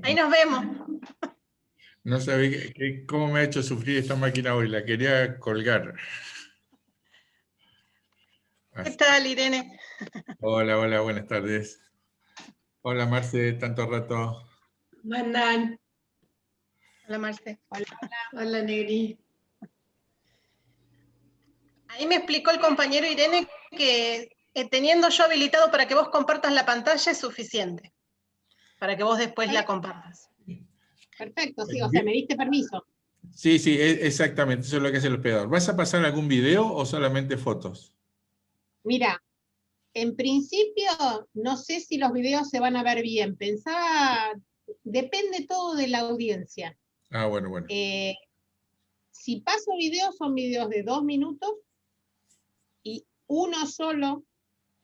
Ahí nos vemos. No sabía cómo me ha hecho sufrir esta máquina hoy, la quería colgar. ¿Qué tal, Irene? Hola, hola, buenas tardes. Hola, Marce, tanto rato. ¿Cómo andan? Hola, Marce. Hola, hola, Negri. Ahí me explicó el compañero Irene que teniendo yo habilitado para que vos compartas la pantalla es suficiente, para que vos después la compartas. Perfecto, sí, o sea, me diste permiso. Sí, sí, exactamente, eso es lo que hace el hospedador. ¿Vas a pasar algún video o solamente fotos? Mira, en principio no sé si los videos se van a ver bien. Pensaba, depende todo de la audiencia. Ah, bueno, bueno. Si paso videos, son videos de 2 minutos y uno solo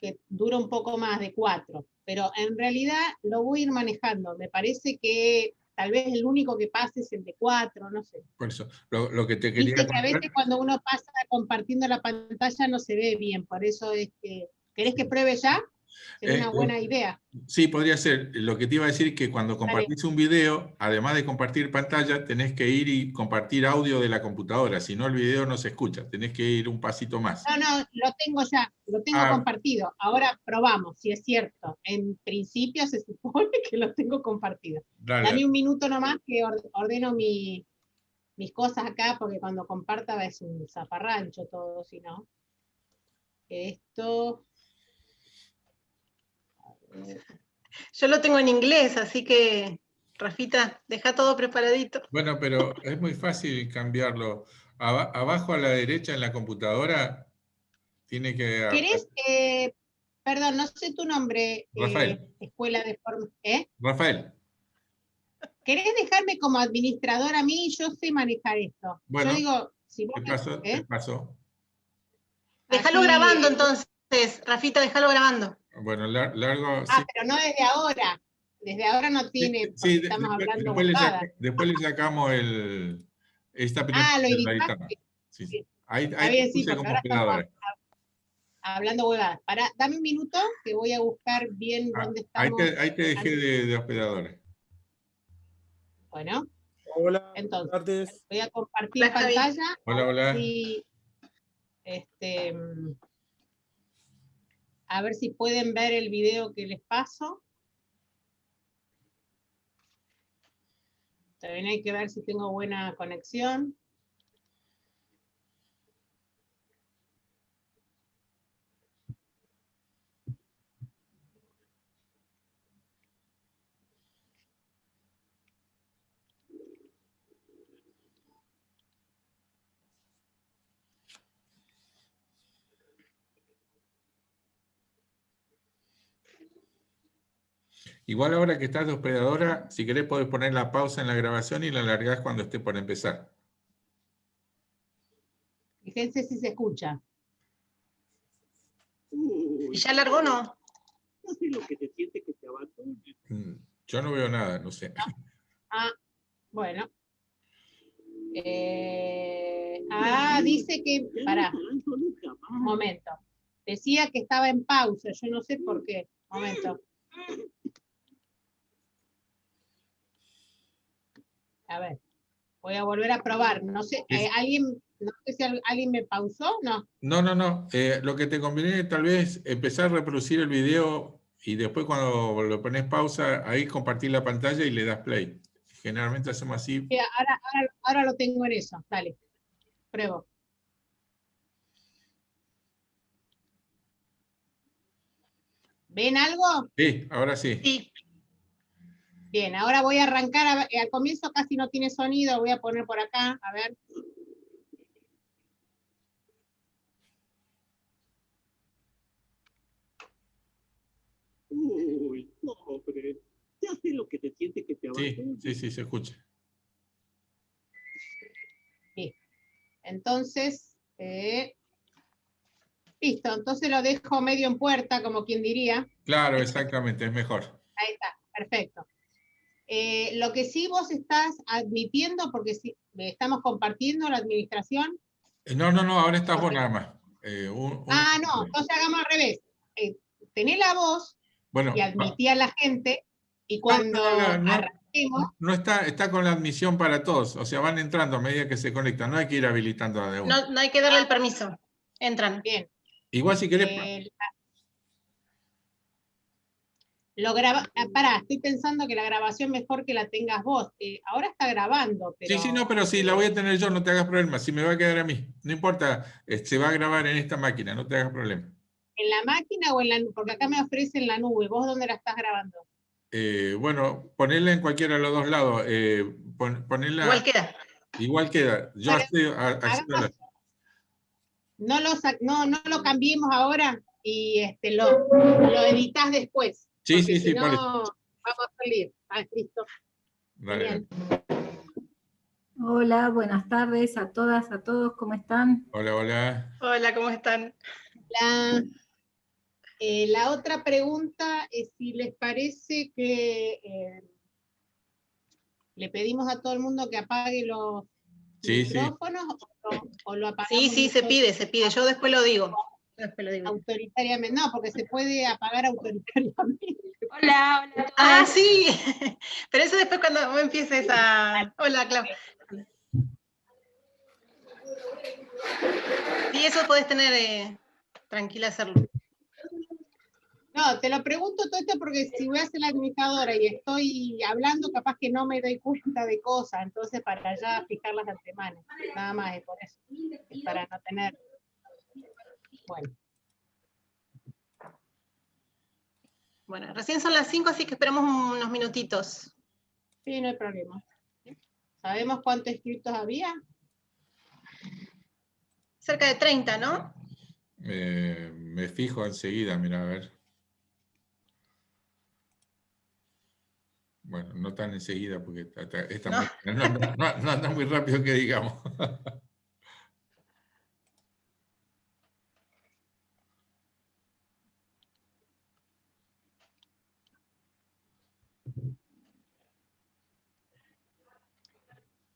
que dura un poco más de 4. Pero en realidad lo voy a ir manejando. Me parece que tal vez el único que pase es el de 4, no sé. Por eso, lo que te quería Viste que a contar. veces cuando uno pasa compartiendo la pantalla no se ve bien, por eso es que... ¿Querés que pruebe ya? Sería una buena idea. Sí, podría ser. Lo que te iba a decir es que cuando compartís un video, además de compartir pantalla, tenés que ir y compartir audio de la computadora, si no el video no se escucha, tenés que ir un pasito más. No, lo tengo ya, lo tengo compartido. Ahora probamos, si es cierto. En principio se supone que lo tengo compartido. Dale. Dame un minuto nomás que ordeno mis cosas acá, porque cuando comparta es un zaparrancho todo, si no. Esto... Yo lo tengo en inglés, así que, Rafita, deja todo preparadito. Bueno, pero es muy fácil cambiarlo. Abajo a la derecha en la computadora tiene que... ¿Querés? Perdón, no sé tu nombre. Rafael. Escuela de forma... Rafael. ¿Querés dejarme como administrador a mí? Yo sé manejar esto. Bueno, yo digo, si vos te paso. Déjalo grabando entonces, Rafita, déjalo grabando. Bueno, largo... Ah, sí. Pero no desde ahora. Desde ahora no tiene, sí, estamos hablando después le sacamos esta primera. lo editaste. Sí. Ahí bien, puse como hospedadora. Hablando huevadas. Dame un minuto que voy a buscar bien dónde estamos. Ahí te dejé de hospedadora. Bueno. Hola, entonces, buenas tardes. voy a compartir pantalla. Hola, hola. A ver si pueden ver el video que les paso. También hay que ver si tengo buena conexión. Igual ahora que estás de hospedadora, si querés podés poner la pausa en la grabación y la alargás cuando esté por empezar. Fíjense si se escucha. ¿Y ya largó o no? No sé lo que te siente que te abandone. Yo no veo nada, no sé. Bueno. Dice que... Pará. Un momento. Decía que estaba en pausa, yo no sé por qué. Un momento. A ver. Voy a volver a probar. No sé, no sé si alguien me pausó, ¿no? No. Lo que te conviene es tal vez empezar a reproducir el video y después cuando lo pones pausa, ahí compartir la pantalla y le das play. Generalmente hacemos así. Sí, ahora lo tengo en eso. Dale. Pruebo. ¿Ven algo? Sí, ahora sí. Sí. Bien, ahora voy a arrancar. Al comienzo casi no tiene sonido. Voy a poner por acá. A ver. Uy, pobre. Ya sé lo que te siente que te abandone. Sí, se escucha. Sí. Entonces, listo. Entonces lo dejo medio en puerta, como quien diría. Claro, exactamente, es mejor. Ahí está, perfecto. Lo que sí vos estás admitiendo, porque si estamos compartiendo la administración. No, ahora estás vos nada más. No, entonces hagamos al revés. Tenés la voz y admití a la gente, y cuando arranquemos no está con la admisión para todos, o sea, van entrando a medida que se conectan, no hay que ir habilitando a de uno. No hay que darle el permiso. Entran. Bien. Igual si querés... Pará, estoy pensando que la grabación mejor que la tengas vos. Ahora está grabando, pero... Sí, no, pero sí, la voy a tener yo, no te hagas problema, si me va a quedar a mí. No importa, se va a grabar en esta máquina, no te hagas problema. ¿En la máquina o en la nube? Porque acá me ofrece en la nube. ¿Vos dónde la estás grabando? Bueno, ponerla en cualquiera de los dos lados. Ponerla, Igual queda. igual queda. Yo accedo a No lo cambiemos ahora y lo editas después. Sí, porque sí, si no, por eso. vamos a salir. Listo. Dale. Genial. Hola, buenas tardes a todas, a todos, ¿cómo están? Hola, hola. Hola, ¿cómo están? La otra pregunta es si les parece que le pedimos a todo el mundo que apague los micrófonos o lo apagamos. Sí, se pide. Yo después lo digo. Autoritariamente. No, porque se puede apagar autoritariamente. Hola, hola. Ah, sí. Pero eso después cuando vos empieces a... Hola, Clau. Sí, eso podés tener tranquila hacerlo. No, te lo pregunto todo esto porque si voy a ser la administradora y estoy hablando, capaz que no me doy cuenta de cosas, entonces para ya fijarlas de antemano. Nada más es por eso. Es para no tener... Bueno. Bueno, recién son las 5, así que esperamos unos minutitos. Sí, no hay problema. ¿Sabemos cuántos inscritos había? Cerca de 30, ¿no? Me fijo enseguida, mira, a ver. Bueno, no tan enseguida porque esta máquina no anda muy rápido que digamos.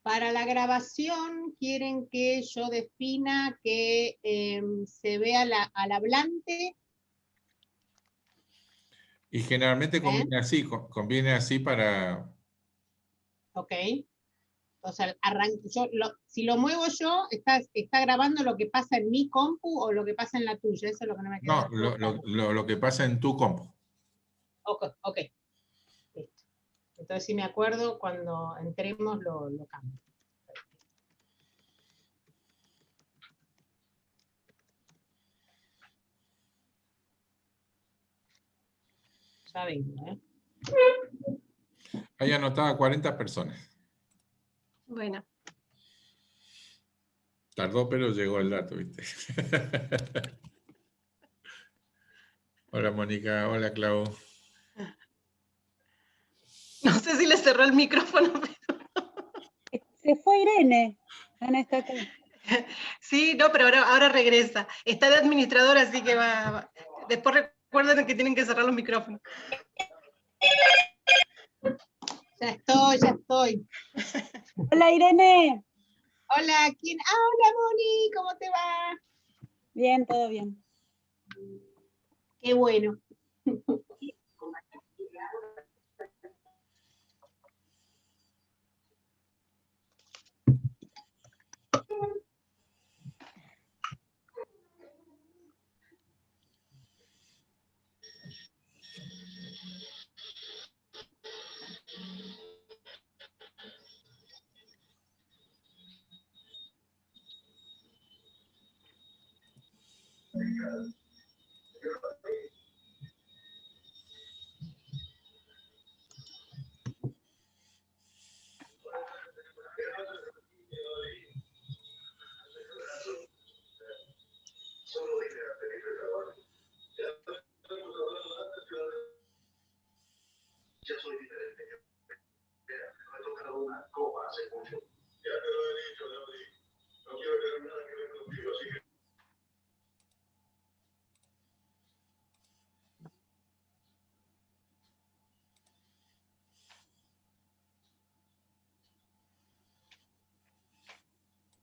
Para la grabación, quieren que yo defina que se vea al hablante. Y generalmente conviene así para... Ok. O sea, si lo muevo yo, ¿está grabando lo que pasa en mi compu o lo que pasa en la tuya? Eso es lo que no me queda. No, lo que pasa en tu compu. Ok. Listo. Entonces, si me acuerdo, cuando entremos lo cambio. Ya vengo, ¿eh? Hay anotada 40 personas. Bueno. Tardó, pero llegó el dato, ¿viste? Hola, Mónica. Hola, Clau. No sé si le cerró el micrófono. Se fue Irene. Ana está acá. Sí, no, pero ahora regresa. Está de administradora, así que va. Después recuerden que tienen que cerrar los micrófonos. Ya estoy. Hola Irene. Hola, ¿quién? Hola Moni, ¿cómo te va? Bien, todo bien. Qué bueno.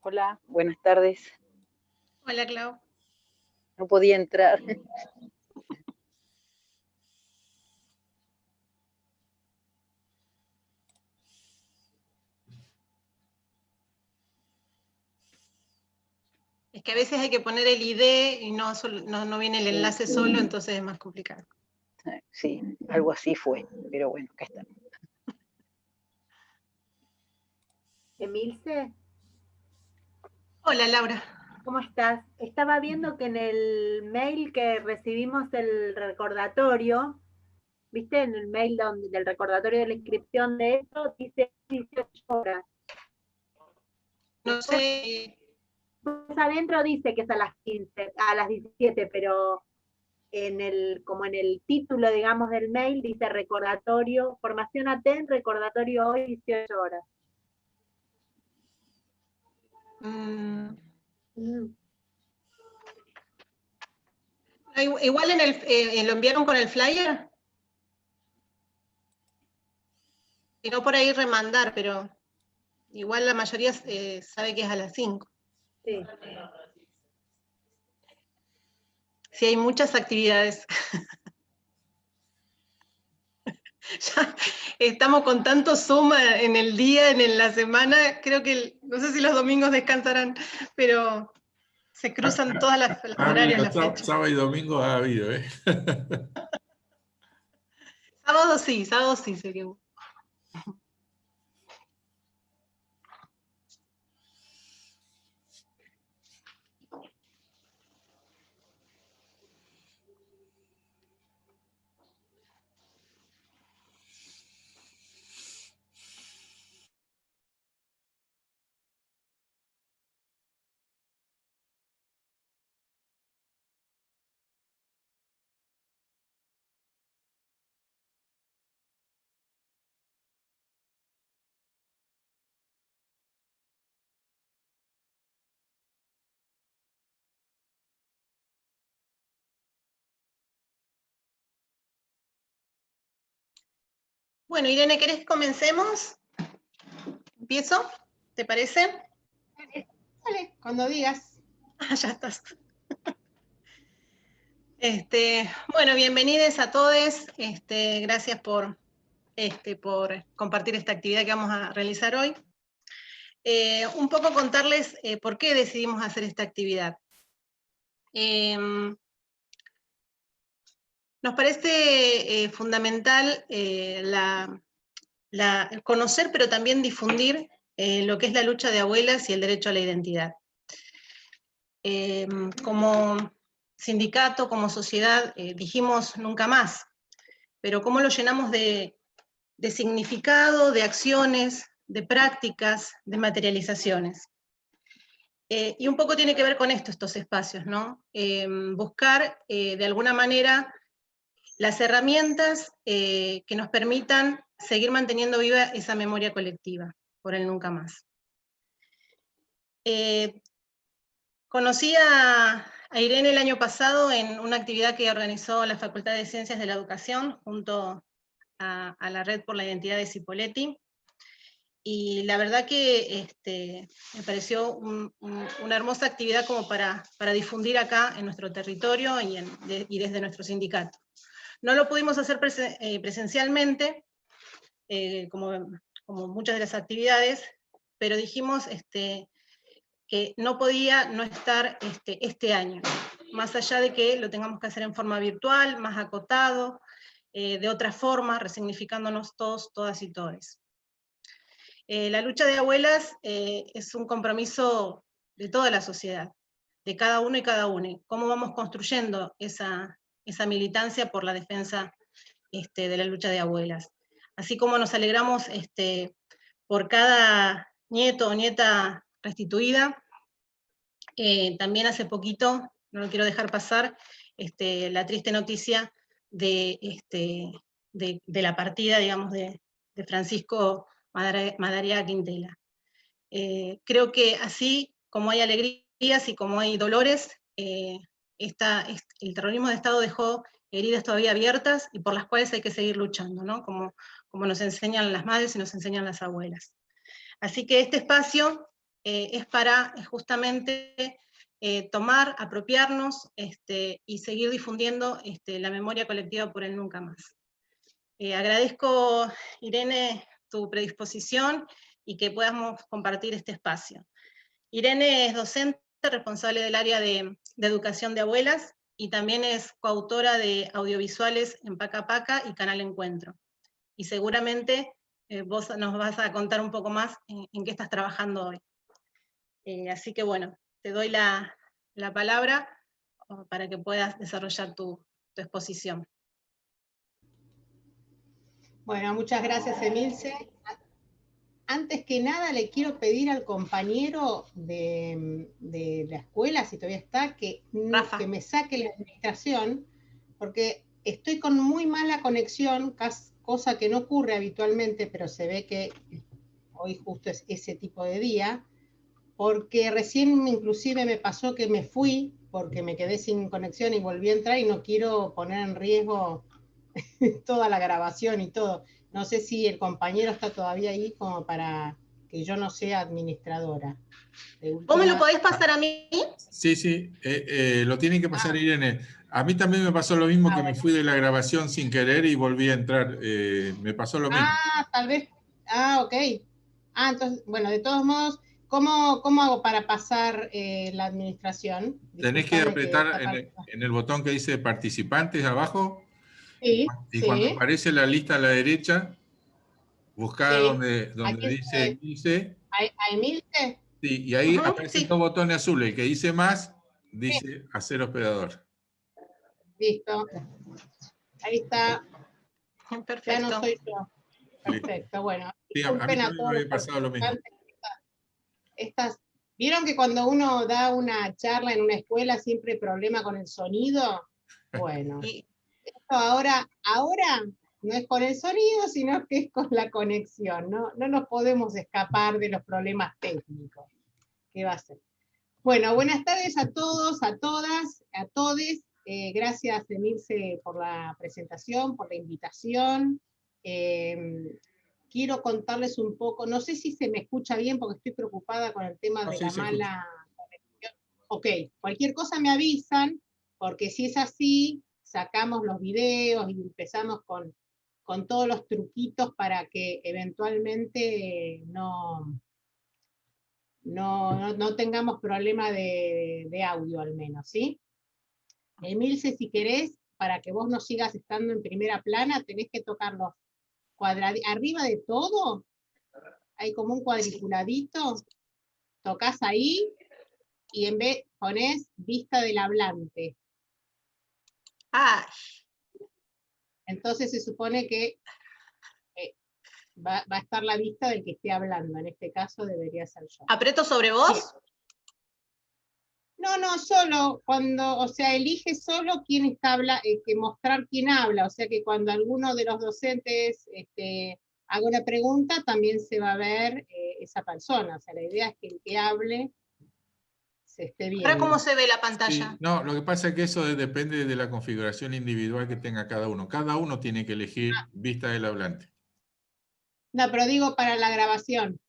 Hola, buenas tardes. Hola, Clau. No podía entrar. Es que a veces hay que poner el ID y no viene el enlace solo, entonces es más complicado. Sí, algo así fue, pero bueno, acá está. Emilce, Hola, Laura. ¿cómo estás? Estaba viendo que en el mail que recibimos el recordatorio, ¿viste? En el mail del recordatorio de la inscripción de esto, dice 18 horas. No sé, Pues adentro dice que es a las 15, a las 17, pero como en el título, digamos, del mail, dice recordatorio, formación ATEN, recordatorio hoy, 18 horas. igual lo enviaron con el flyer. Y no por ahí remandar, pero igual la mayoría sabe que es a las 5. Sí. Sí, hay muchas actividades. Ya estamos con tanto Zoom en el día, en la semana, creo que, no sé si los domingos descansarán, pero se cruzan todas las horarias, las fechas. Sábado y domingo ha habido, ¿eh? Sábado sí sé que hubo. Bueno, Irene, ¿querés que comencemos? ¿Empiezo? ¿Te parece? Dale, cuando digas. Ah, ya estás. Bueno, bienvenidos a todos. Gracias por compartir esta actividad que vamos a realizar hoy. Un poco contarles por qué decidimos hacer esta actividad. Nos parece fundamental conocer, pero también difundir lo que es la lucha de abuelas y el derecho a la identidad. Como sindicato, como sociedad, dijimos nunca más, pero ¿cómo lo llenamos de significado, de acciones, de prácticas, de materializaciones? Y un poco tiene que ver con estos espacios, ¿no? Buscar de alguna manera las herramientas que nos permitan seguir manteniendo viva esa memoria colectiva, por el nunca más. Conocí a Irene el año pasado en una actividad que organizó la Facultad de Ciencias de la Educación junto a la Red por la Identidad de Cipolletti, y la verdad que me pareció una hermosa actividad como para difundir acá en nuestro territorio y desde nuestro sindicato. No lo pudimos hacer presencialmente, como muchas de las actividades, pero dijimos que no podía no estar este año, más allá de que lo tengamos que hacer en forma virtual, más acotado, de otra forma, resignificándonos todos, todas y todes. La lucha de abuelas es un compromiso de toda la sociedad, de cada uno y cada una. Cómo vamos construyendo esa militancia por la defensa de la lucha de abuelas. Así como nos alegramos por cada nieto o nieta restituida, también hace poquito, no lo quiero dejar pasar, la triste noticia de la partida, digamos, de Francisco Madariaga Quintela. Creo que así como hay alegrías y como hay dolores, el terrorismo de Estado dejó heridas todavía abiertas y por las cuales hay que seguir luchando, ¿no? Como nos enseñan las madres y nos enseñan las abuelas. Así que este espacio es para justamente tomar, apropiarnos y seguir difundiendo la memoria colectiva por el nunca más. Agradezco, Irene, tu predisposición y que podamos compartir este espacio. Irene es docente Emilce, responsable del área de educación de abuelas, y también es coautora de audiovisuales en Paca Paca y Canal Encuentro. Y seguramente vos nos vas a contar un poco más en qué estás trabajando hoy. Así que bueno, te doy la palabra para que puedas desarrollar tu exposición. Bueno, muchas gracias, Emilce. Antes que nada, le quiero pedir al compañero de la escuela, si todavía está, que me saque la administración, porque estoy con muy mala conexión, cosa que no ocurre habitualmente, pero se ve que hoy justo es ese tipo de día, porque recién inclusive me pasó que me fui, porque me quedé sin conexión y volví a entrar y no quiero poner en riesgo toda la grabación y todo. No sé si el compañero está todavía ahí como para que yo no sea administradora. ¿Vos me lo podés pasar a mí? Sí, sí, lo tienen que pasar Irene. A mí también me pasó lo mismo, que bueno. me fui de la grabación sin querer y volví a entrar. Me pasó lo mismo. Tal vez. Ok. Entonces, bueno, de todos modos, ¿cómo hago para pasar la administración? Tenés que Disculpame apretar en el botón que dice participantes abajo, Sí, y cuando sí, aparece la lista a la derecha, buscá sí. donde Aquí dice estoy. Emilce, ¿A Emilce? sí, y ahí aparecen Sí. dos botones azules. El que dice más, dice hacer hospedador. Listo. Ahí está. Ya no Perfecto. soy yo. Listo. Perfecto. Bueno, Sí, a mí disculpen a también me todos los había pasado lo mismo. participantes. ¿Vieron que cuando uno da una charla en una escuela siempre hay problema con el sonido? Bueno, esto ahora no es con el sonido, sino que es con la conexión, ¿no? No nos podemos escapar de los problemas técnicos. ¿Qué va a ser? Bueno, buenas tardes a todos, a todas, a todes. Gracias, Emilce, por la presentación, por la invitación. Quiero contarles un poco, no sé si se me escucha bien porque estoy preocupada con el tema de la mala conexión. Ok, cualquier cosa me avisan, porque si es así, sacamos los videos y empezamos con todos los truquitos para que eventualmente no tengamos problema de audio al menos, ¿sí? Emilce, si querés, para que vos no sigas estando en primera plana, tenés que tocar los cuadraditos. Arriba de todo, hay como un cuadriculadito, tocas ahí, y en vez ponés vista del hablante. Entonces se supone que va a estar la vista del que esté hablando, en este caso debería ser yo. ¿Aprieto sobre vos? Bien. No, solo cuando, o sea, elige solo quién está que mostrar quién habla, o sea que cuando alguno de los docentes haga una pregunta, también se va a ver esa persona, o sea, la idea es que el que hable se esté viendo. ¿Ahora cómo se ve la pantalla? Sí, no, lo que pasa es que eso depende de la configuración individual que tenga cada uno. Cada uno tiene que elegir vista del hablante. No, pero digo para la grabación.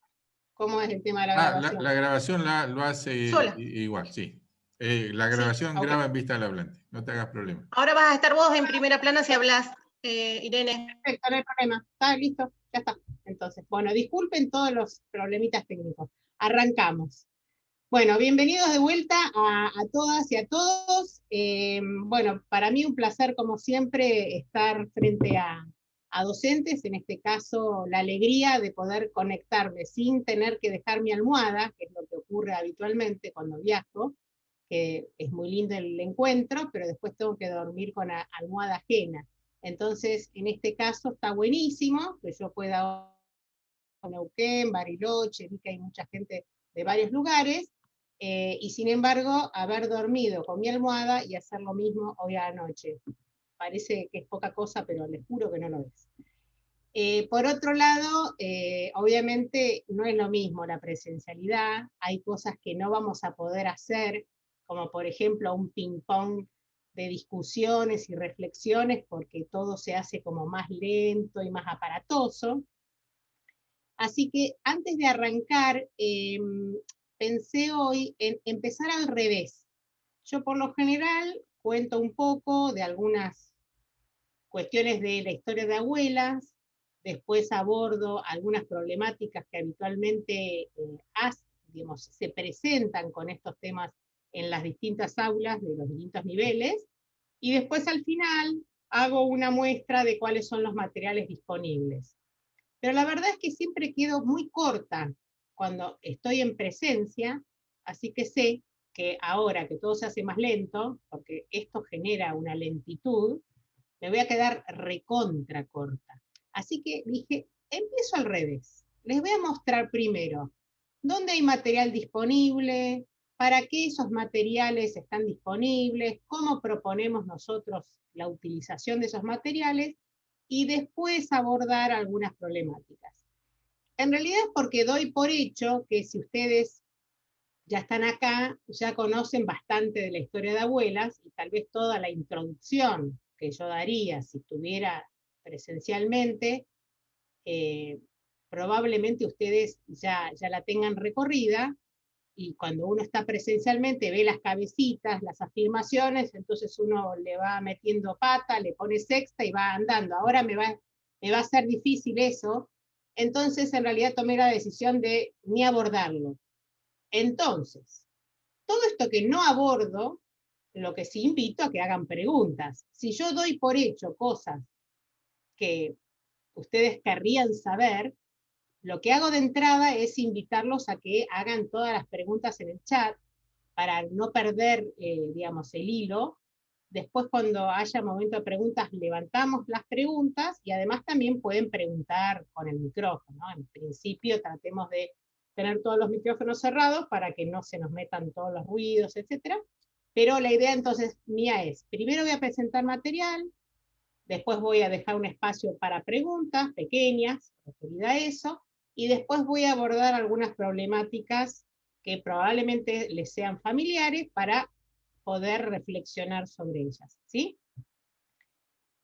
¿Cómo es el tema de la grabación? La grabación lo hace sola. Igual, sí. La grabación okay. graba en vista del hablante, no te hagas problema. Ahora vas a estar vos en primera plana si hablas, Irene. Perfecto, no hay problema. Está listo, ya está. Entonces, bueno, disculpen todos los problemitas técnicos. Arrancamos. Bueno, bienvenidos de vuelta a todas y a todos. Bueno, para mí un placer, como siempre, estar frente a docentes, en este caso la alegría de poder conectarme sin tener que dejar mi almohada, que es lo que ocurre habitualmente cuando viajo, que es muy lindo el encuentro, pero después tengo que dormir con almohada ajena. Entonces, en este caso está buenísimo que yo pueda en Neuquén, Bariloche, vi que hay mucha gente de varios lugares, y sin embargo, haber dormido con mi almohada y hacer lo mismo hoy a la noche. Parece que es poca cosa, pero les juro que no lo es. Por otro lado, obviamente no es lo mismo la presencialidad, hay cosas que no vamos a poder hacer, como por ejemplo un ping-pong de discusiones y reflexiones, porque todo se hace como más lento y más aparatoso. Así que antes de arrancar, pensé hoy en empezar al revés. Yo por lo general cuento un poco de algunas cuestiones de la historia de abuelas, después abordo algunas problemáticas que habitualmente se presentan con estos temas en las distintas aulas de los distintos niveles, y después al final hago una muestra de cuáles son los materiales disponibles. Pero la verdad es que siempre quedo muy corta cuando estoy en presencia, así que sé que ahora que todo se hace más lento, porque esto genera una lentitud, me voy a quedar recontra corta. Así que dije, empiezo al revés. Les voy a mostrar primero dónde hay material disponible, para qué esos materiales están disponibles, cómo proponemos nosotros la utilización de esos materiales, y después abordar algunas problemáticas. En realidad es porque doy por hecho que si ustedes ya están acá, ya conocen bastante de la historia de abuelas, y tal vez toda la introducción que yo daría si estuviera presencialmente, probablemente ustedes ya la tengan recorrida, y cuando uno está presencialmente ve las cabecitas, las afirmaciones, entonces uno le va metiendo pata, le pone sexta y va andando. Ahora me va a ser difícil eso, entonces en realidad tomé la decisión de ni abordarlo. Entonces, todo esto que no abordo, lo que sí invito a que hagan preguntas. Si yo doy por hecho cosas que ustedes querrían saber, lo que hago de entrada es invitarlos a que hagan todas las preguntas en el chat para no perder, digamos, el hilo. Después, cuando haya momento de preguntas, levantamos las preguntas, y además también pueden preguntar con el micrófono, ¿no? En principio tratemos de tener todos los micrófonos cerrados para que no se nos metan todos los ruidos, etc. Pero la idea entonces mía es, primero voy a presentar material, después voy a dejar un espacio para preguntas pequeñas, referida a eso, y después voy a abordar algunas problemáticas que probablemente les sean familiares para poder reflexionar sobre ellas, ¿sí?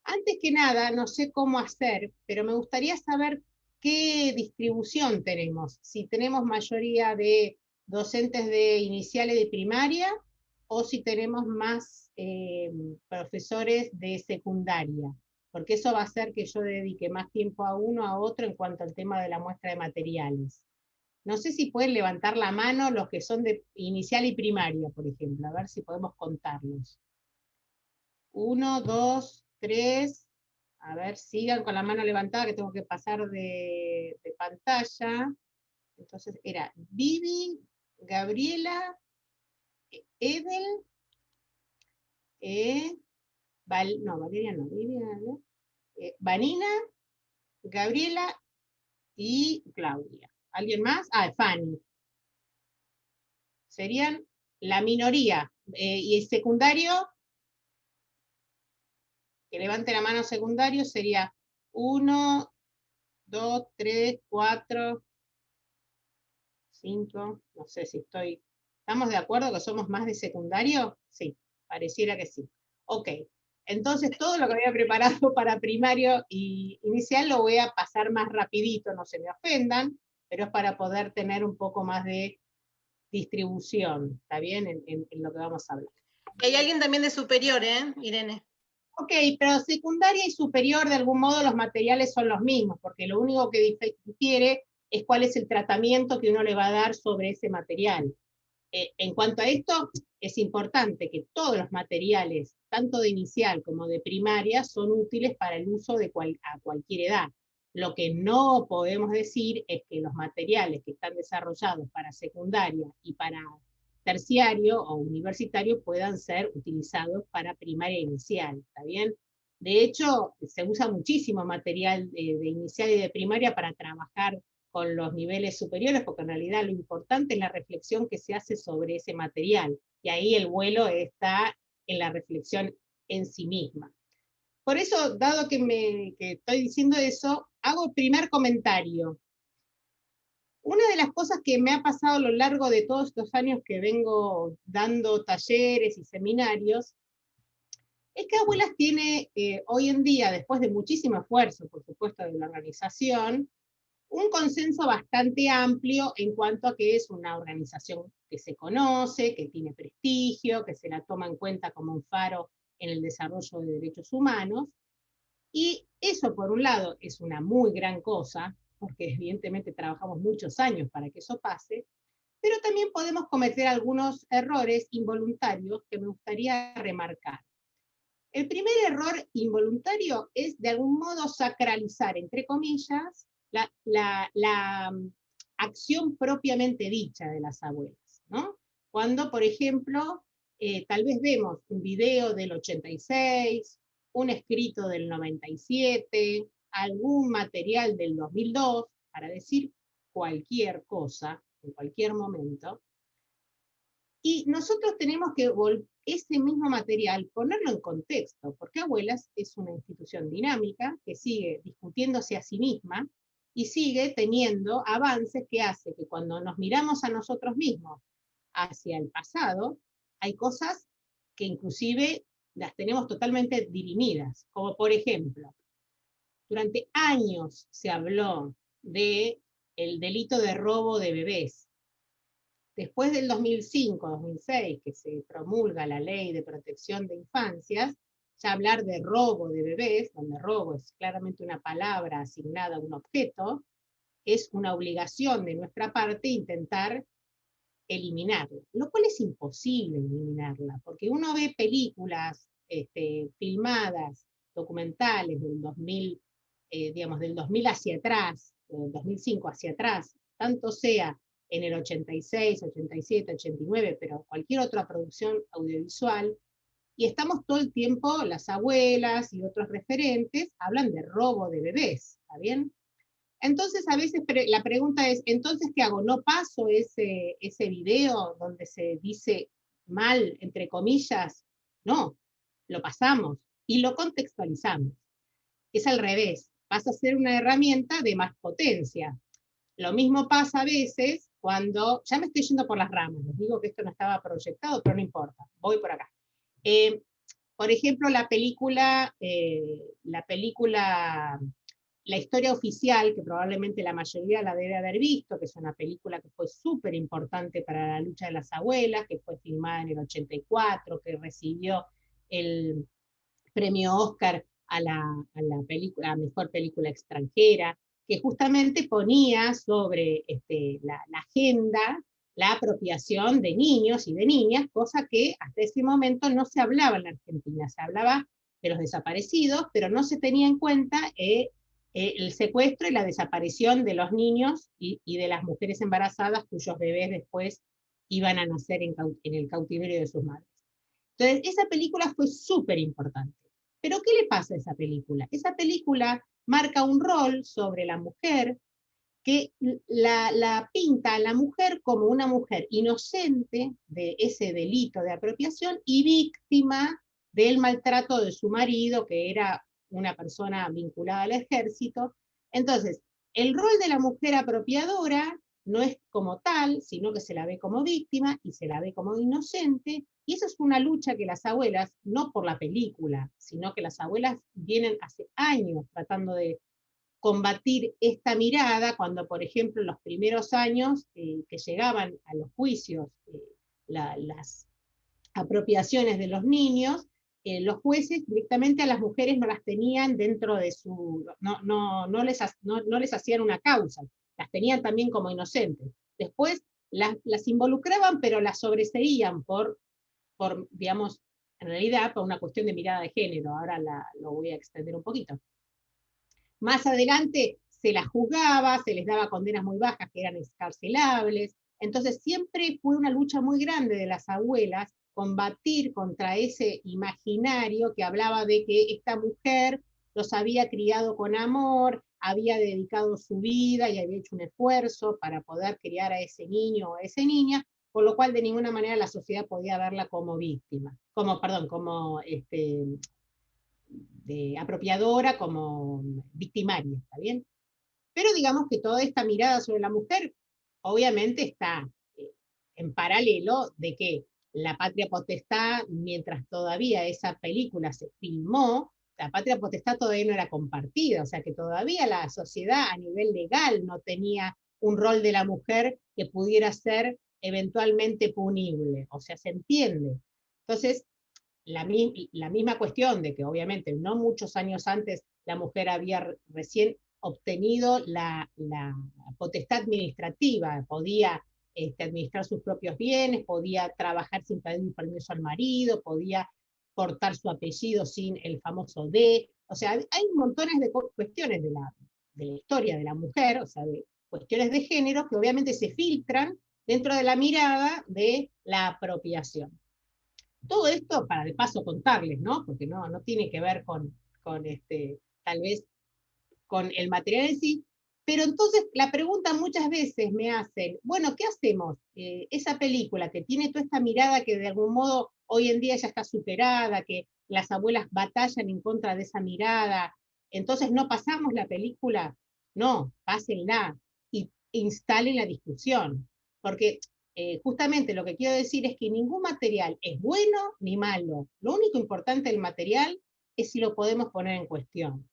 Antes que nada, no sé cómo hacer, pero me gustaría saber qué distribución tenemos. Si tenemos mayoría de docentes de iniciales de primaria, o si tenemos más profesores de secundaria, porque eso va a hacer que yo dedique más tiempo a uno a otro en cuanto al tema de la muestra de materiales. No sé si pueden levantar la mano los que son de inicial y primaria, por ejemplo, a ver si podemos contarlos. 1, 2, 3, a ver, sigan con la mano levantada, que tengo que pasar de pantalla. Entonces era Vivi, Gabriela, Edel, Valeria no, Vivi, Vanina, Gabriela y Claudia. ¿Alguien más? Ah, Fanny. Serían la minoría. Y el secundario, que levante la mano secundario, sería 1, 2, 3, 4, 5, no sé si estoy... ¿Estamos de acuerdo que somos más de secundario? Sí, pareciera que sí. Ok, entonces todo lo que había preparado para primario y inicial lo voy a pasar más rapidito, no se me ofendan, pero es para poder tener un poco más de distribución, ¿está bien? En lo que vamos a hablar. Hay alguien también de superior, Irene. Ok, pero secundaria y superior, de algún modo los materiales son los mismos, porque lo único que difiere es cuál es el tratamiento que uno le va a dar sobre ese material. En cuanto a esto, es importante que todos los materiales, tanto de inicial como de primaria, son útiles para el uso de a cualquier edad. Lo que no podemos decir es que los materiales que están desarrollados para secundaria y para terciario o universitario puedan ser utilizados para primaria inicial, ¿está bien? De hecho, se usa muchísimo material de inicial y de primaria para trabajar con los niveles superiores, porque en realidad lo importante es la reflexión que se hace sobre ese material, y ahí el vuelo está en la reflexión en sí misma. Por eso, dado que estoy diciendo eso, hago el primer comentario. Una de las cosas que me ha pasado a lo largo de todos estos años que vengo dando talleres y seminarios, es que Abuelas tiene hoy en día, después de muchísimo esfuerzo, por supuesto, de la organización, un consenso bastante amplio en cuanto a que es una organización que se conoce, que tiene prestigio, que se la toma en cuenta como un faro en el desarrollo de derechos humanos. Y eso, por un lado, es una muy gran cosa, porque evidentemente trabajamos muchos años para que eso pase, pero también podemos cometer algunos errores involuntarios que me gustaría remarcar. El primer error involuntario es de algún modo sacralizar, entre comillas, la acción propiamente dicha de las abuelas, ¿no? Cuando, por ejemplo, tal vez vemos un video del 86, un escrito del 97, algún material del 2002, para decir cualquier cosa, en cualquier momento, y nosotros tenemos que ese mismo material ponerlo en contexto, porque Abuelas es una institución dinámica que sigue discutiéndose a sí misma y sigue teniendo avances que hace que cuando nos miramos a nosotros mismos hacia el pasado, hay cosas que inclusive las tenemos totalmente dirimidas, como por ejemplo, durante años se habló del delito de robo de bebés. Después del 2005-2006, que se promulga la Ley de Protección de Infancias, ya hablar de robo de bebés, donde robo es claramente una palabra asignada a un objeto, es una obligación de nuestra parte intentar eliminarla, lo cual es imposible eliminarla, porque uno ve películas filmadas, documentales del 2000, digamos, del 2000 hacia atrás, del 2005 hacia atrás, tanto sea en el 86, 87, 89, pero cualquier otra producción audiovisual, y estamos todo el tiempo, las abuelas y otros referentes hablan de robo de bebés, ¿está bien? Entonces a veces la pregunta es, ¿entonces qué hago? ¿No paso ese video donde se dice mal, entre comillas? No, lo pasamos y lo contextualizamos. Es al revés, pasa a ser una herramienta de más potencia. Lo mismo pasa a veces cuando, ya me estoy yendo por las ramas, les digo que esto no estaba proyectado, pero no importa, voy por acá. Por ejemplo, la película La Historia Oficial, que probablemente la mayoría la debe haber visto, que es una película que fue súper importante para la lucha de las abuelas, que fue filmada en el 84, que recibió el premio Oscar a la mejor película extranjera, que justamente ponía sobre la agenda la apropiación de niños y de niñas, cosa que hasta ese momento no se hablaba en la Argentina. Se hablaba de los desaparecidos, pero no se tenía en cuenta el secuestro y la desaparición de los niños y de las mujeres embarazadas cuyos bebés después iban a nacer en el cautiverio de sus madres. Entonces, esa película fue súper importante. Pero ¿qué le pasa a esa película? Esa película marca un rol sobre la mujer que la pinta a la mujer como una mujer inocente de ese delito de apropiación y víctima del maltrato de su marido, que era una persona vinculada al ejército. Entonces, el rol de la mujer apropiadora no es como tal, sino que se la ve como víctima y se la ve como inocente, y eso es una lucha que las abuelas, no por la película, sino que las abuelas vienen hace años tratando de combatir esta mirada, cuando por ejemplo en los primeros años que llegaban a los juicios las apropiaciones de los niños, los jueces directamente a las mujeres no las tenían dentro de su, no les hacían una causa, las tenían también como inocentes. Después las involucraban, pero las sobreseían por, digamos, en realidad por una cuestión de mirada de género. Ahora lo voy a extender un poquito. Más adelante se las juzgaba, se les daba condenas muy bajas que eran excarcelables. Entonces siempre fue una lucha muy grande de las abuelas combatir contra ese imaginario que hablaba de que esta mujer los había criado con amor, había dedicado su vida y había hecho un esfuerzo para poder criar a ese niño o a esa niña, por lo cual de ninguna manera la sociedad podía verla como víctima, como apropiadora, como victimaria, ¿está bien? Pero digamos que toda esta mirada sobre la mujer obviamente está en paralelo de que La Patria Potestad, mientras todavía esa película se filmó, La Patria Potestad todavía no era compartida, o sea que todavía la sociedad a nivel legal no tenía un rol de la mujer que pudiera ser eventualmente punible, o sea, se entiende. Entonces, la misma cuestión de que obviamente no muchos años antes la mujer había recién obtenido la potestad administrativa, podía administrar sus propios bienes, podía trabajar sin pedir permiso al marido, podía cortar su apellido sin el famoso D. O sea, hay montones de cuestiones de la historia de la mujer, o sea, de cuestiones de género que obviamente se filtran dentro de la mirada de la apropiación. Todo esto, para de paso contarles, ¿no? Porque no tiene que ver con tal vez con el material en sí, pero entonces la pregunta muchas veces me hacen, bueno, ¿qué hacemos? Esa película que tiene toda esta mirada que de algún modo hoy en día ya está superada, que las abuelas batallan en contra de esa mirada, entonces no pasamos la película, no, pásenla y instalen la discusión, porque justamente lo que quiero decir es que ningún material es bueno ni malo, lo único importante del material es si lo podemos poner en cuestión.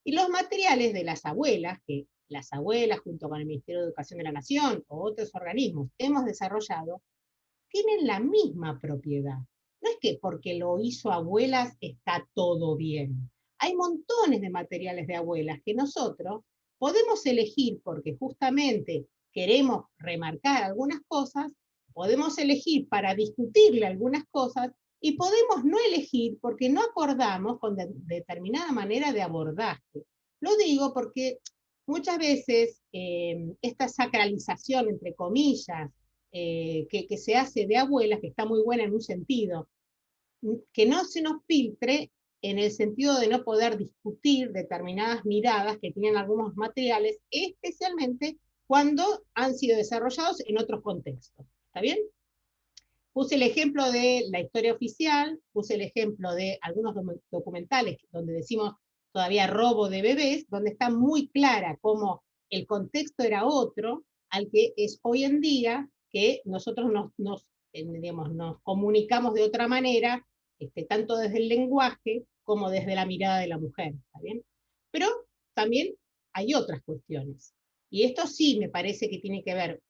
Y los materiales de las abuelas, que las abuelas junto con el Ministerio de Educación de la Nación o otros organismos hemos desarrollado, tienen la misma propiedad. No es que porque lo hizo abuelas está todo bien. Hay montones de materiales de abuelas que nosotros podemos elegir porque justamente queremos remarcar algunas cosas, podemos elegir para discutirle algunas cosas y podemos no elegir porque no acordamos con determinada manera de abordaje. Lo digo porque muchas veces esta sacralización, entre comillas, que se hace de abuelas, que está muy buena en un sentido, que no se nos filtre en el sentido de no poder discutir determinadas miradas que tienen algunos materiales, especialmente cuando han sido desarrollados en otros contextos. ¿Está bien? Puse el ejemplo de la historia oficial, puse el ejemplo de algunos documentales donde decimos todavía robo de bebés, donde está muy clara cómo el contexto era otro al que es hoy en día, que nosotros nos comunicamos de otra manera, tanto desde el lenguaje como desde la mirada de la mujer. ¿Está bien? Pero también hay otras cuestiones. Y esto sí me parece que tiene que ver,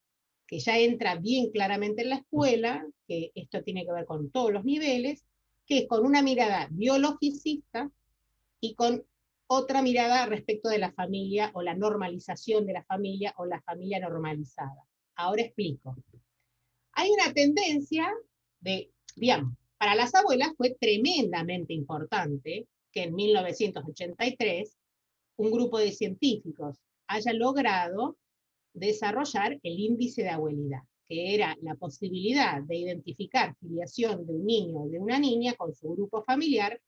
que ya entra bien claramente en la escuela, que esto tiene que ver con todos los niveles, que es con una mirada biologicista y con otra mirada respecto de la familia o la normalización de la familia o la familia normalizada. Ahora explico. Hay una tendencia de, digamos, para las abuelas fue tremendamente importante que en 1983 un grupo de científicos haya logrado desarrollar el índice de abuelidad, que era la posibilidad de identificar filiación de un niño o de una niña con su grupo familiar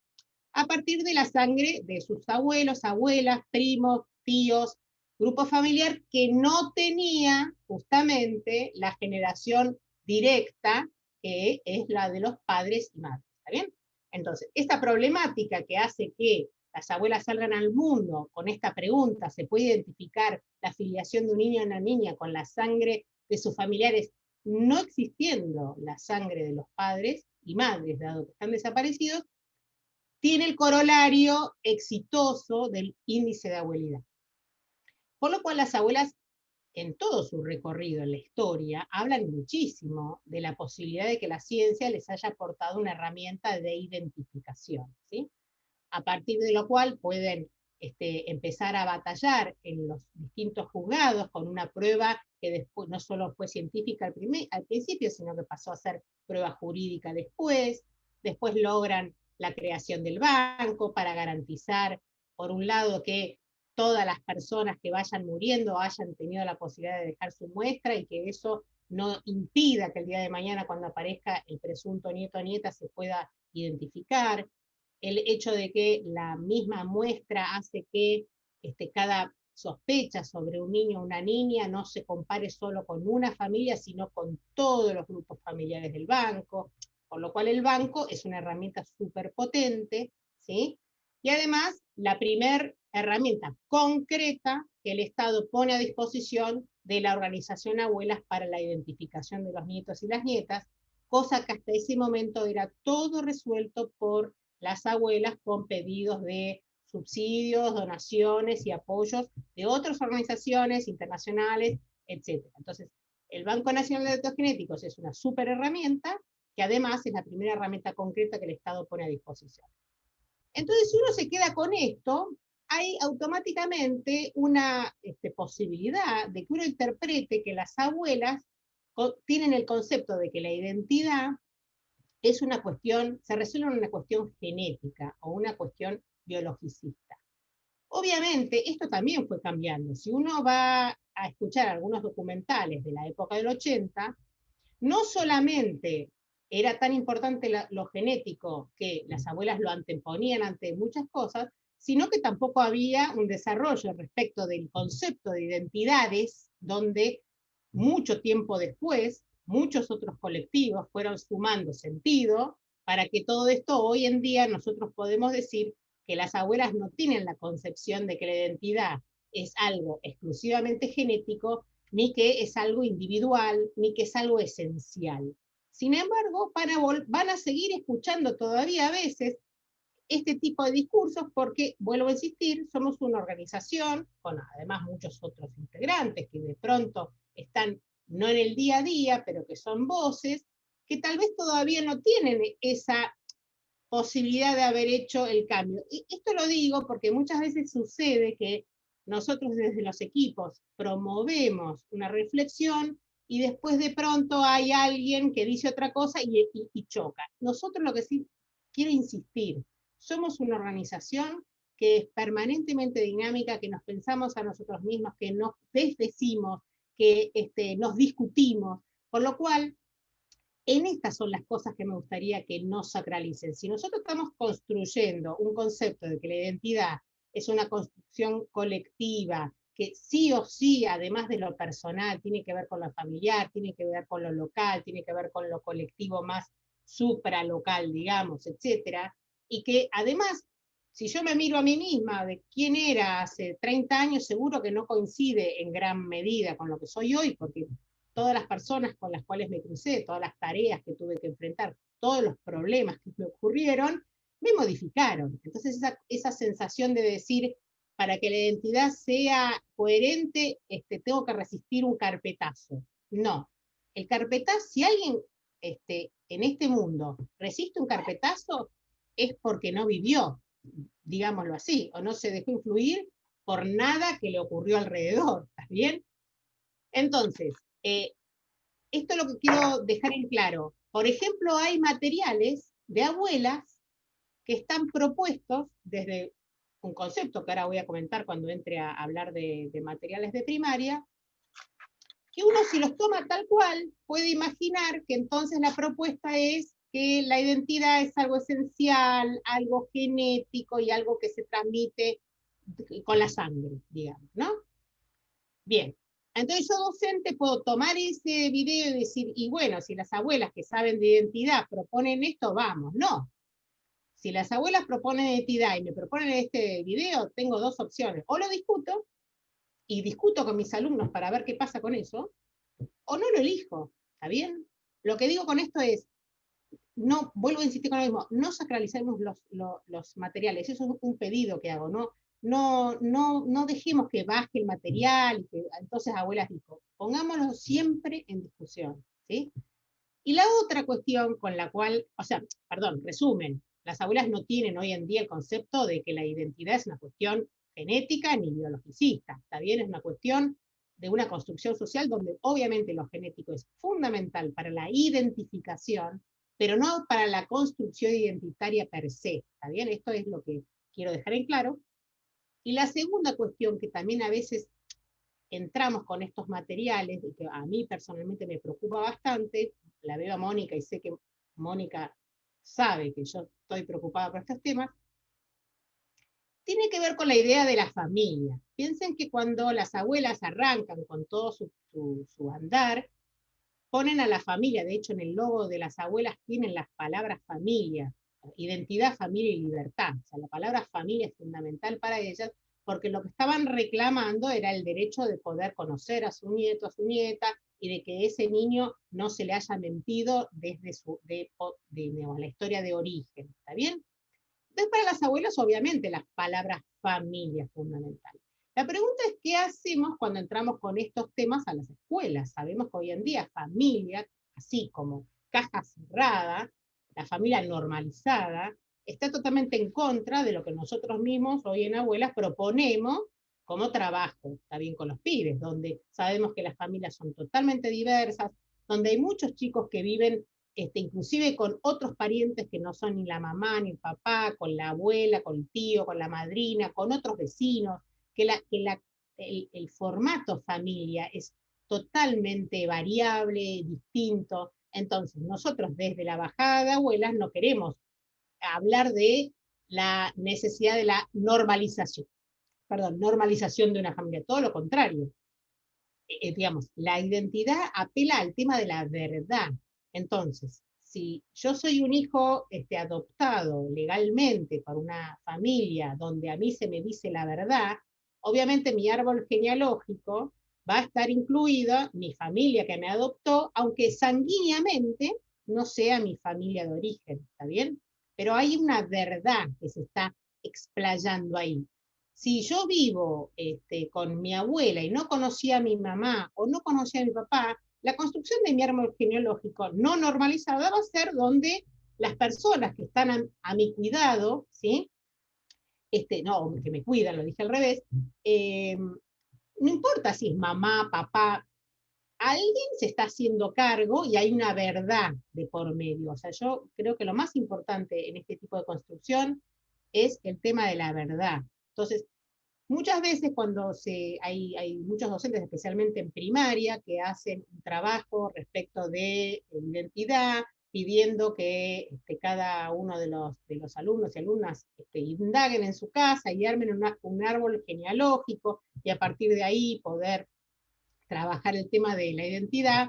a partir de la sangre de sus abuelos, abuelas, primos, tíos, grupo familiar que no tenía justamente la generación directa, que es la de los padres y madres. ¿Está bien? Entonces, esta problemática que hace que las abuelas salgan al mundo con esta pregunta, ¿se puede identificar la filiación de un niño o una niña con la sangre de sus familiares, no existiendo la sangre de los padres y madres, dado que están desaparecidos? Tiene el corolario exitoso del índice de abuelidad. Por lo cual las abuelas, en todo su recorrido en la historia, hablan muchísimo de la posibilidad de que la ciencia les haya aportado una herramienta de identificación, ¿sí? A partir de lo cual pueden empezar a batallar en los distintos juzgados con una prueba que después no solo fue científica al principio, sino que pasó a ser prueba jurídica después logran la creación del banco para garantizar, por un lado, que todas las personas que vayan muriendo hayan tenido la posibilidad de dejar su muestra y que eso no impida que el día de mañana, cuando aparezca el presunto nieto o nieta, se pueda identificar. El hecho de que la misma muestra hace que cada sospecha sobre un niño o una niña no se compare solo con una familia, sino con todos los grupos familiares del banco, por lo cual el banco es una herramienta súper potente, ¿sí? Y además, la primera herramienta concreta que el Estado pone a disposición de la organización Abuelas para la identificación de los nietos y las nietas, cosa que hasta ese momento era todo resuelto por las abuelas con pedidos de subsidios, donaciones y apoyos de otras organizaciones internacionales, etc. Entonces, el Banco Nacional de Datos Genéticos es una súper herramienta que además es la primera herramienta concreta que el Estado pone a disposición. Entonces, si uno se queda con esto, hay automáticamente una posibilidad de que uno interprete que las abuelas tienen el concepto de que la identidad es una cuestión, se resuelve en una cuestión genética o una cuestión biologicista. Obviamente, esto también fue cambiando. Si uno va a escuchar algunos documentales de la época del 80, no solamente era tan importante lo genético, que las abuelas lo anteponían ante muchas cosas, sino que tampoco había un desarrollo respecto del concepto de identidades, donde mucho tiempo después, muchos otros colectivos fueron sumando sentido para que todo esto hoy en día nosotros podemos decir que las abuelas no tienen la concepción de que la identidad es algo exclusivamente genético, ni que es algo individual, ni que es algo esencial. Sin embargo, van a seguir escuchando todavía a veces este tipo de discursos porque, vuelvo a insistir, somos una organización con además muchos otros integrantes que de pronto están no en el día a día, pero que son voces, que tal vez todavía no tienen esa posibilidad de haber hecho el cambio. Y esto lo digo porque muchas veces sucede que nosotros desde los equipos promovemos una reflexión y después de pronto hay alguien que dice otra cosa y choca. Nosotros lo que sí quiero insistir, somos una organización que es permanentemente dinámica, que nos pensamos a nosotros mismos, que nos desdecimos, que nos discutimos, por lo cual en estas son las cosas que me gustaría que no sacralicen. Si nosotros estamos construyendo un concepto de que la identidad es una construcción colectiva, que sí o sí, además de lo personal, tiene que ver con lo familiar, tiene que ver con lo local, tiene que ver con lo colectivo más supralocal, digamos, etcétera, y que además, si yo me miro a mí misma de quién era hace 30 años, seguro que no coincide en gran medida con lo que soy hoy, porque todas las personas con las cuales me crucé, todas las tareas que tuve que enfrentar, todos los problemas que me ocurrieron, me modificaron. Entonces esa sensación de decir, para que la identidad sea coherente, tengo que resistir un carpetazo. No. El carpetazo, si alguien en este mundo resiste un carpetazo, es porque no vivió, digámoslo así, o no se dejó influir por nada que le ocurrió alrededor. ¿Estás bien? Entonces, esto es lo que quiero dejar en claro. Por ejemplo, hay materiales de abuelas que están propuestos desde un concepto que ahora voy a comentar cuando entre a hablar de materiales de primaria, que uno si los toma tal cual puede imaginar que entonces la propuesta es que la identidad es algo esencial, algo genético y algo que se transmite con la sangre, digamos, ¿no? Bien, entonces yo docente puedo tomar ese video y decir, y bueno, si las abuelas que saben de identidad proponen esto, vamos, no. Si las abuelas proponen identidad y me proponen este video, tengo dos opciones. O lo discuto, y discuto con mis alumnos para ver qué pasa con eso, o no lo elijo, ¿está bien? Lo que digo con esto es, no, vuelvo a insistir con lo mismo, no sacralicemos los materiales, eso es un pedido que hago, no dejemos que baje el material, y que entonces abuelas dijo, pongámoslo siempre en discusión, ¿sí? Y la otra cuestión con la cual, o sea, perdón, resumen, las abuelas no tienen hoy en día el concepto de que la identidad es una cuestión genética ni biologicista, ¿está bien? Es una cuestión de una construcción social donde obviamente lo genético es fundamental para la identificación, pero no para la construcción identitaria per se, ¿está bien? Esto es lo que quiero dejar en claro. Y la segunda cuestión que también a veces entramos con estos materiales, y que a mí personalmente me preocupa bastante, la veo a Mónica y sé que Mónica sabe que yo estoy preocupada por estos temas, tiene que ver con la idea de la familia. Piensen que cuando las abuelas arrancan con todo su andar, ponen a la familia, de hecho en el logo de las abuelas tienen las palabras familia, identidad, familia y libertad. O sea, la palabra familia es fundamental para ellas, porque lo que estaban reclamando era el derecho de poder conocer a su nieto, a su nieta, y de que ese niño no se le haya mentido desde la historia de origen, ¿está bien? Entonces para las abuelas obviamente las palabras familia es fundamental. La pregunta es qué hacemos cuando entramos con estos temas a las escuelas. Sabemos que hoy en día familia, así como caja cerrada, la familia normalizada, está totalmente en contra de lo que nosotros mismos hoy en Abuelas proponemos como trabajo, está bien con los pibes, donde sabemos que las familias son totalmente diversas, donde hay muchos chicos que viven inclusive con otros parientes que no son ni la mamá ni el papá, con la abuela, con el tío, con la madrina, con otros vecinos, el formato familia es totalmente variable, distinto. Entonces, nosotros desde la bajada de abuelas no queremos hablar de la necesidad de la normalización, normalización de una familia, todo lo contrario. Digamos, la identidad apela al tema de la verdad. Entonces, si yo soy un hijo adoptado legalmente por una familia donde a mí se me dice la verdad, obviamente mi árbol genealógico va a estar incluida mi familia que me adoptó, aunque sanguíneamente no sea mi familia de origen, ¿está bien? Pero hay una verdad que se está explayando ahí. Si yo vivo con mi abuela y no conocía a mi mamá o no conocía a mi papá, la construcción de mi árbol genealógico no normalizada va a ser donde las personas que están a mi cuidado, ¿sí? No, que me cuidan, lo dije al revés, no importa si es mamá, papá, alguien se está haciendo cargo y hay una verdad de por medio. O sea, yo creo que lo más importante en este tipo de construcción es el tema de la verdad. Entonces, muchas veces cuando hay muchos docentes, especialmente en primaria, que hacen un trabajo respecto de identidad, pidiendo que cada uno de los alumnos y alumnas indaguen en su casa y armen un árbol genealógico y a partir de ahí poder trabajar el tema de la identidad,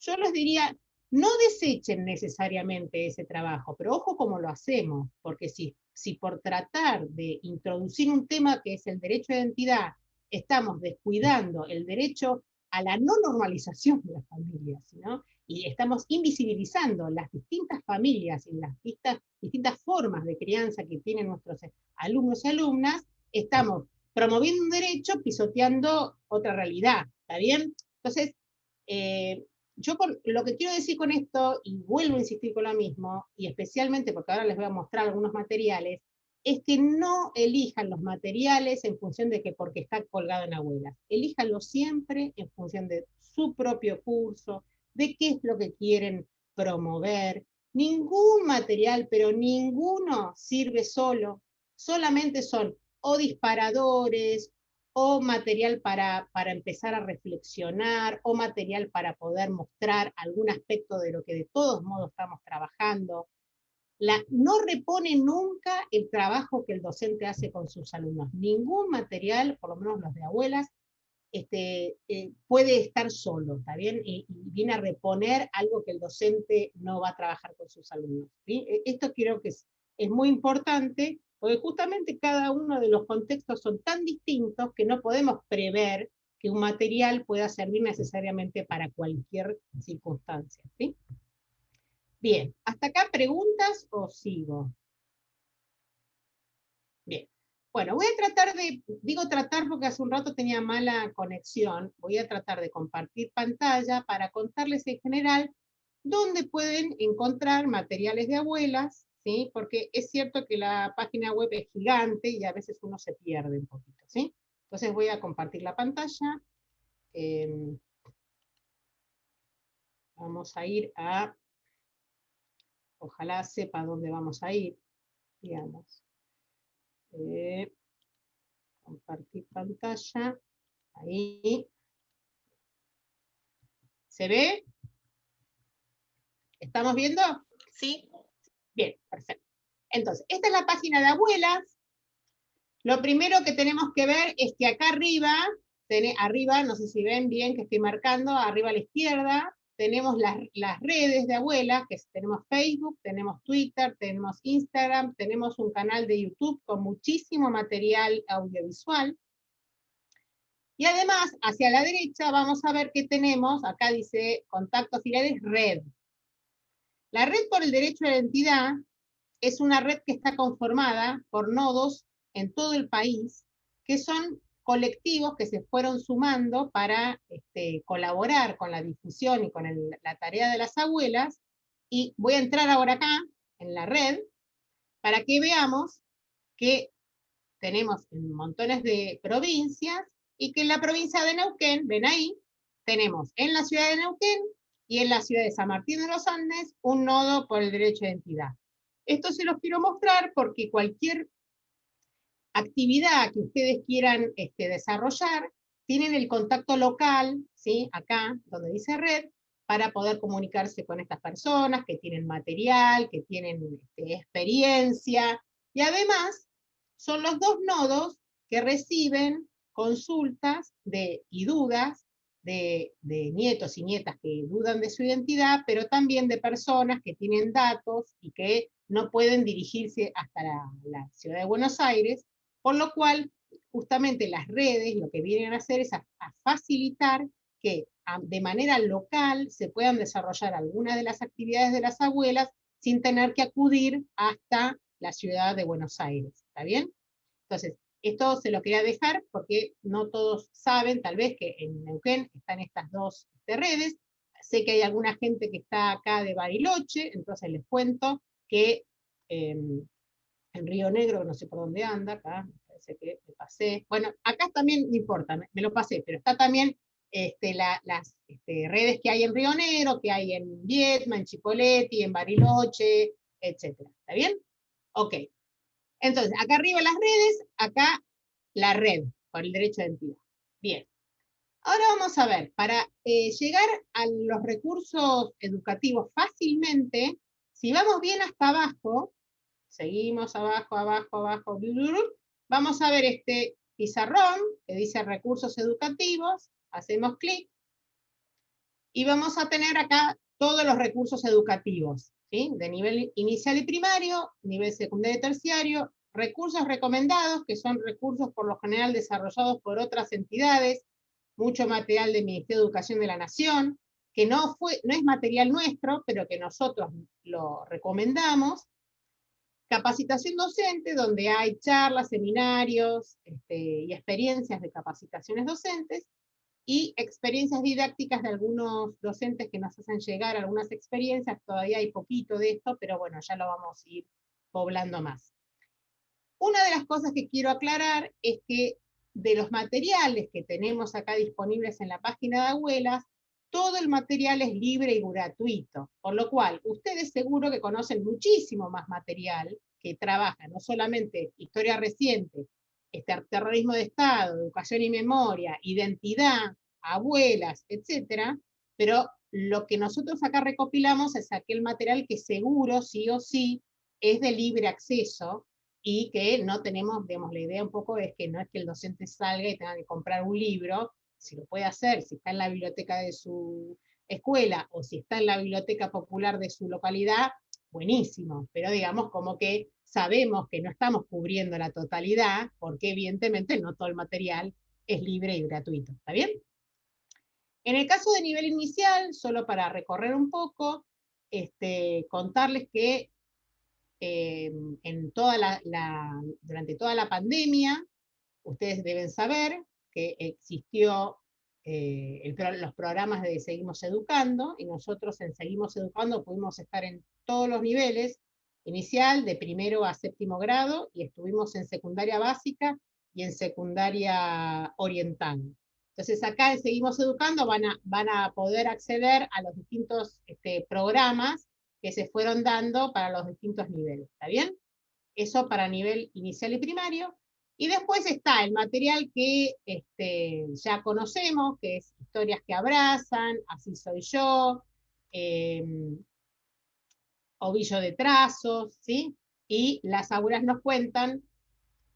yo les diría, no desechen necesariamente ese trabajo, pero ojo cómo lo hacemos, porque si por tratar de introducir un tema que es el derecho de identidad, estamos descuidando el derecho a la no normalización de las familias, ¿no? Y estamos invisibilizando las distintas familias y las distintas formas de crianza que tienen nuestros alumnos y alumnas, estamos promoviendo un derecho, pisoteando otra realidad, ¿está bien? Entonces, yo lo que quiero decir con esto, y vuelvo a insistir con lo mismo, y especialmente porque ahora les voy a mostrar algunos materiales, es que no elijan los materiales en función de que porque está colgado en abuelas. Elíjanlo siempre en función de su propio curso, de qué es lo que quieren promover. Ningún material, pero ninguno sirve solo. Solamente son o disparadores, o material para empezar a reflexionar, o material para poder mostrar algún aspecto de lo que de todos modos estamos trabajando. No repone nunca el trabajo que el docente hace con sus alumnos. Ningún material, por lo menos los de abuelas, puede estar solo, ¿está bien? Y viene a reponer algo que el docente no va a trabajar con sus alumnos, ¿sí? Esto creo que es muy importante, porque justamente cada uno de los contextos son tan distintos que no podemos prever que un material pueda servir necesariamente para cualquier circunstancia, ¿sí? Bien, ¿hasta acá preguntas o sigo? Bien. Bueno, voy a tratar digo tratar porque hace un rato tenía mala conexión, voy a tratar de compartir pantalla para contarles en general dónde pueden encontrar materiales de abuelas, ¿sí? Porque es cierto que la página web es gigante y a veces uno se pierde un poquito, ¿sí? Entonces voy a compartir la pantalla. Vamos a ir a, ojalá sepa dónde vamos a ir, digamos. Compartir pantalla, ahí. ¿Se ve? ¿Estamos viendo? Sí. Bien, perfecto. Entonces, esta es la página de abuelas. Lo primero que tenemos que ver es que acá arriba, no sé si ven bien que estoy marcando, arriba a la izquierda, tenemos las redes de abuelas, que tenemos Facebook, tenemos Twitter, tenemos Instagram, tenemos un canal de YouTube con muchísimo material audiovisual. Y además, hacia la derecha vamos a ver que tenemos, acá dice contactos filiales, red. La red por el derecho a la identidad es una red que está conformada por nodos en todo el país, que son colectivos que se fueron sumando para colaborar con la difusión y con la tarea de las abuelas. Y voy a entrar ahora acá, en la red, para que veamos que tenemos en montones de provincias, y que en la provincia de Neuquén, ven ahí, tenemos en la ciudad de Neuquén y en la ciudad de San Martín de los Andes, un nodo por el derecho de identidad. Esto se los quiero mostrar porque cualquier actividad que ustedes quieran desarrollar, tienen el contacto local, ¿sí? Acá, donde dice red, para poder comunicarse con estas personas que tienen material, que tienen experiencia, y además son los dos nodos que reciben consultas y dudas de nietos y nietas que dudan de su identidad, pero también de personas que tienen datos y que no pueden dirigirse hasta la ciudad de Buenos Aires, por lo cual justamente las redes lo que vienen a hacer es a facilitar que de manera local se puedan desarrollar algunas de las actividades de las abuelas sin tener que acudir hasta la ciudad de Buenos Aires. ¿Está bien? Entonces, esto se lo quería dejar porque no todos saben, tal vez, que en Neuquén están estas dos redes. Sé que hay alguna gente que está acá de Bariloche, entonces les cuento que en Río Negro, no sé por dónde anda, acá, parece que me pasé. Bueno, acá también no importa, me lo pasé, pero está también las redes que hay en Río Negro, que hay en Viedma, en Chipoleti, en Bariloche, etc. ¿Está bien? Ok. Entonces, acá arriba las redes, acá la red, por el derecho de identidad. Bien. Ahora vamos a ver, para llegar a los recursos educativos fácilmente, si vamos bien hasta abajo, seguimos abajo, abajo, abajo, vamos a ver este pizarrón que dice recursos educativos, hacemos clic, y vamos a tener acá todos los recursos educativos, ¿sí? De nivel inicial y primario, nivel secundario y terciario, recursos recomendados, que son recursos por lo general desarrollados por otras entidades, mucho material del Ministerio de Educación de la Nación, que no es material nuestro, pero que nosotros lo recomendamos. Capacitación docente, donde hay charlas, seminarios y experiencias de capacitaciones docentes, y experiencias didácticas de algunos docentes que nos hacen llegar algunas experiencias. Todavía hay poquito de esto, pero bueno, ya lo vamos a ir poblando más. Una de las cosas que quiero aclarar es que de los materiales que tenemos acá disponibles en la página de abuelas, todo el material es libre y gratuito, por lo cual ustedes seguro que conocen muchísimo más material que trabaja, no solamente historia reciente, terrorismo de Estado, educación y memoria, identidad, abuelas, etcétera, pero lo que nosotros acá recopilamos es aquel material que seguro, sí o sí, es de libre acceso, y que no tenemos, digamos, la idea un poco es que no es que el docente salga y tenga que comprar un libro, si lo puede hacer, si está en la biblioteca de su escuela, o si está en la biblioteca popular de su localidad, buenísimo, pero digamos como que sabemos que no estamos cubriendo la totalidad, porque evidentemente no todo el material es libre y gratuito, ¿está bien? En el caso de nivel inicial, solo para recorrer un poco, contarles que durante toda la pandemia, ustedes deben saber que existió los programas de Seguimos Educando, y nosotros en Seguimos Educando pudimos estar en todos los niveles, inicial, de primero a séptimo grado, y estuvimos en secundaria básica y en secundaria oriental. Entonces acá en Seguimos Educando van a poder acceder a los distintos programas que se fueron dando para los distintos niveles, ¿está bien? Eso para nivel inicial y primario. Y después está el material que ya conocemos, que es Historias que Abrazan, Así Soy Yo, Ovillo de Trazos, ¿sí? Y Las Abuelas Nos Cuentan,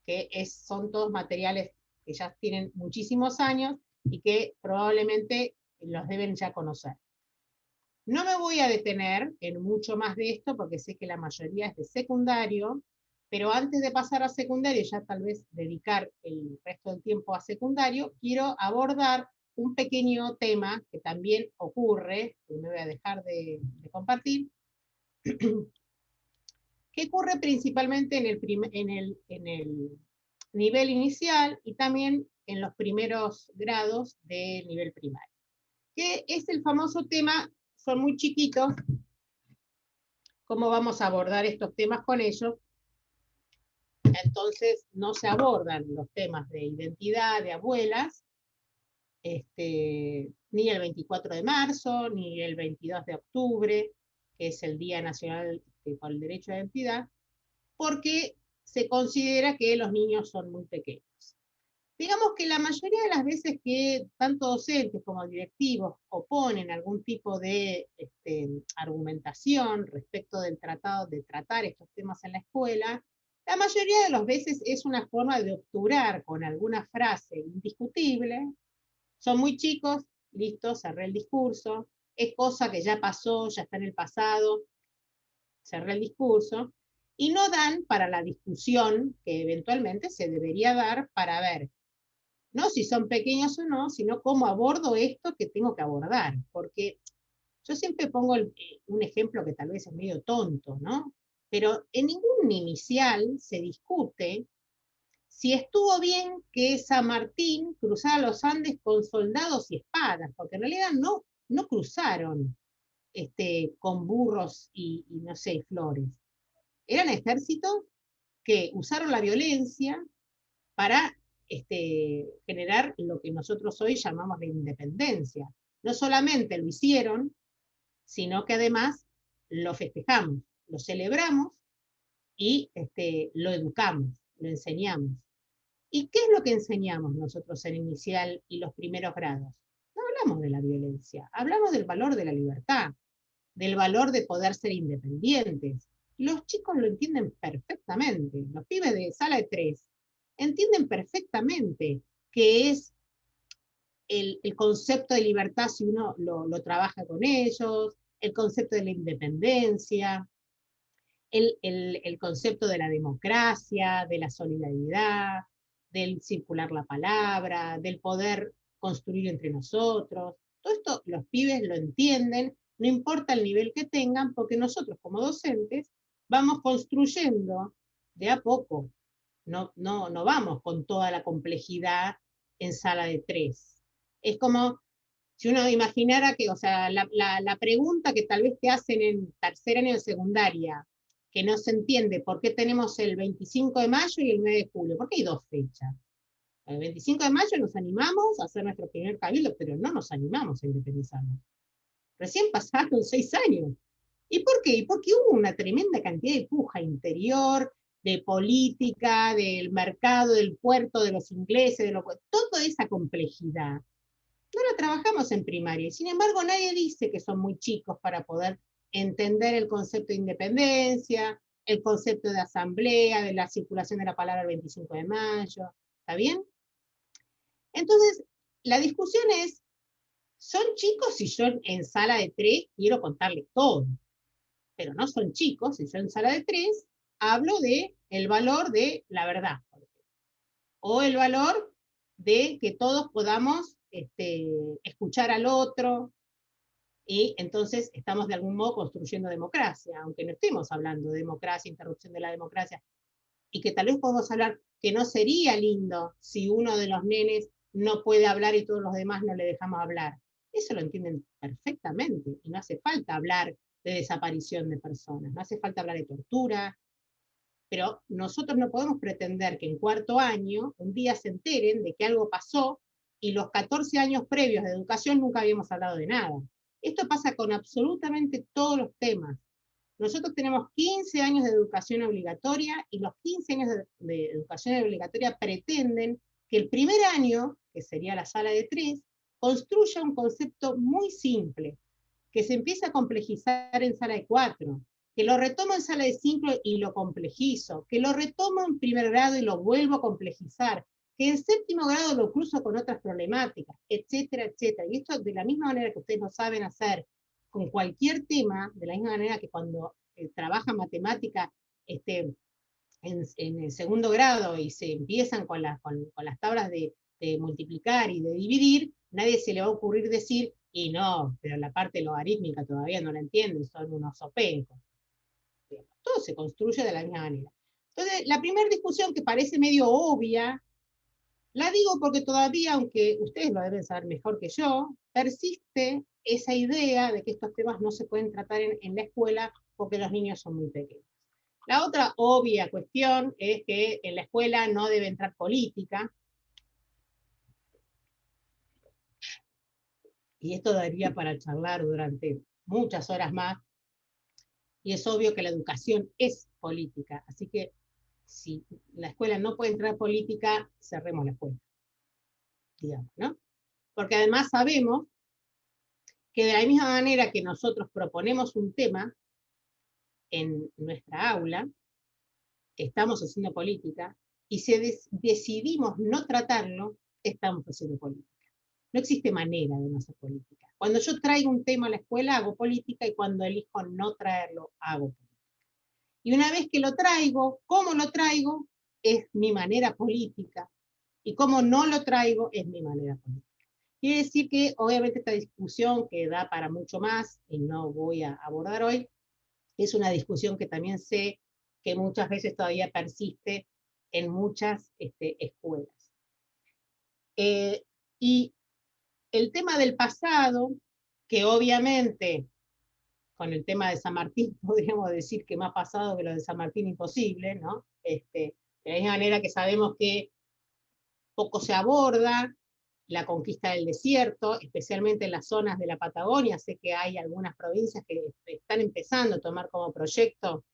que son todos materiales que ya tienen muchísimos años y que probablemente los deben ya conocer. No me voy a detener en mucho más de esto porque sé que la mayoría es de secundario, pero antes de pasar a secundario, ya tal vez dedicar el resto del tiempo a secundario, quiero abordar un pequeño tema que también ocurre, que me voy a dejar de compartir, que ocurre principalmente en el nivel inicial y también en los primeros grados del nivel primario, que es el famoso tema, son muy chiquitos, ¿cómo vamos a abordar estos temas con ellos? Entonces no se abordan los temas de identidad, de abuelas, ni el 24 de marzo, ni el 22 de octubre, que es el Día Nacional por el Derecho a la Identidad, porque se considera que los niños son muy pequeños. Digamos que la mayoría de las veces que tanto docentes como directivos oponen algún tipo de argumentación respecto del tratado, de tratar estos temas en la escuela, la mayoría de las veces es una forma de obturar con alguna frase indiscutible. Son muy chicos, listo, cerré el discurso, es cosa que ya pasó, ya está en el pasado, cerré el discurso, y no dan para la discusión que eventualmente se debería dar para ver, no si son pequeños o no, sino cómo abordo esto que tengo que abordar, porque yo siempre pongo un ejemplo que tal vez es medio tonto, ¿no? Pero en ningún inicial se discute si estuvo bien que San Martín cruzara los Andes con soldados y espadas, porque en realidad no cruzaron con burros y no sé, flores. Eran ejércitos que usaron la violencia para generar lo que nosotros hoy llamamos la independencia. No solamente lo hicieron, sino que además lo festejamos, lo celebramos y lo educamos, lo enseñamos. ¿Y qué es lo que enseñamos nosotros en inicial y los primeros grados? No hablamos de la violencia, hablamos del valor de la libertad, del valor de poder ser independientes. Los chicos lo entienden perfectamente, los pibes de sala de 3 entienden perfectamente qué es el concepto de libertad si uno lo trabaja con ellos, el concepto de la independencia, el concepto de la democracia, de la solidaridad, del circular la palabra, del poder construir entre nosotros. Todo esto los pibes lo entienden, no importa el nivel que tengan, porque nosotros como docentes vamos construyendo de a poco. No vamos con toda la complejidad en sala de 3. Es como si uno imaginara que, o sea, la pregunta que tal vez te hacen en tercer año de secundaria, que no se entiende por qué tenemos el 25 de mayo y el 9 de julio, ¿por qué hay 2 fechas? El 25 de mayo nos animamos a hacer nuestro primer cabildo, pero no nos animamos a independizarnos. Recién pasaron 6 años. ¿Y por qué? Porque hubo una tremenda cantidad de puja interior, de política, del mercado, del puerto, de los ingleses, toda esa complejidad. No la trabajamos en primaria, y sin embargo nadie dice que son muy chicos para poder entender el concepto de independencia, el concepto de asamblea, de la circulación de la palabra el 25 de mayo. ¿Está bien? Entonces, la discusión es, ¿son chicos si yo en sala de 3 quiero contarles todo? Pero no son chicos si yo en sala de 3 hablo de el valor de la verdad, por ejemplo, o el valor de que todos podamos escuchar al otro, y entonces estamos de algún modo construyendo democracia, aunque no estemos hablando de democracia, interrupción de la democracia, y que tal vez podemos hablar que no sería lindo si uno de los nenes no puede hablar y todos los demás no le dejamos hablar. Eso lo entienden perfectamente, y no hace falta hablar de desaparición de personas, no hace falta hablar de tortura, pero nosotros no podemos pretender que en cuarto año un día se enteren de que algo pasó y los 14 años previos de educación nunca habíamos hablado de nada. Esto pasa con absolutamente todos los temas. Nosotros tenemos 15 años de educación obligatoria y los 15 años de educación obligatoria pretenden que el primer año, que sería la sala de 3, construya un concepto muy simple, que se empieza a complejizar en sala de 4, que lo retomo en sala de 5 y lo complejizo, que lo retomo en primer grado y lo vuelvo a complejizar, que en séptimo grado lo cruzo con otras problemáticas, etcétera, etcétera. Y esto de la misma manera que ustedes lo saben hacer con cualquier tema, de la misma manera que cuando trabajan matemática en el segundo grado y se empiezan con las tablas de multiplicar y de dividir, nadie se le va a ocurrir decir, y no, pero la parte logarítmica todavía no la entienden, son unos sopencos. Todo se construye de la misma manera. Entonces, la primera discusión que parece medio obvia, la digo porque todavía, aunque ustedes lo deben saber mejor que yo, persiste esa idea de que estos temas no se pueden tratar en la escuela porque los niños son muy pequeños. La otra obvia cuestión es que en la escuela no debe entrar política. y esto daría para charlar durante muchas horas más, y es obvio que la educación es política, así que si la escuela no puede entrar política, cerremos la escuela, digamos, ¿no? Porque además sabemos que de la misma manera que nosotros proponemos un tema en nuestra aula, estamos haciendo política, y si decidimos no tratarlo, estamos haciendo política. No existe manera de no hacer política. Cuando yo traigo un tema a la escuela, hago política, y cuando elijo no traerlo, hago política. Y una vez que lo traigo, cómo lo traigo, es mi manera política, y cómo no lo traigo, es mi manera política. Quiere decir que, obviamente, esta discusión, que da para mucho más, y no voy a abordar hoy, es una discusión que también sé que muchas veces todavía persiste en muchas escuelas. Y el tema del pasado, que obviamente con el tema de San Martín podríamos decir que más pasado que lo de San Martín imposible, ¿no? De la misma manera que sabemos que poco se aborda la conquista del desierto, especialmente en las zonas de la Patagonia. Sé que hay algunas provincias que están empezando a tomar como proyecto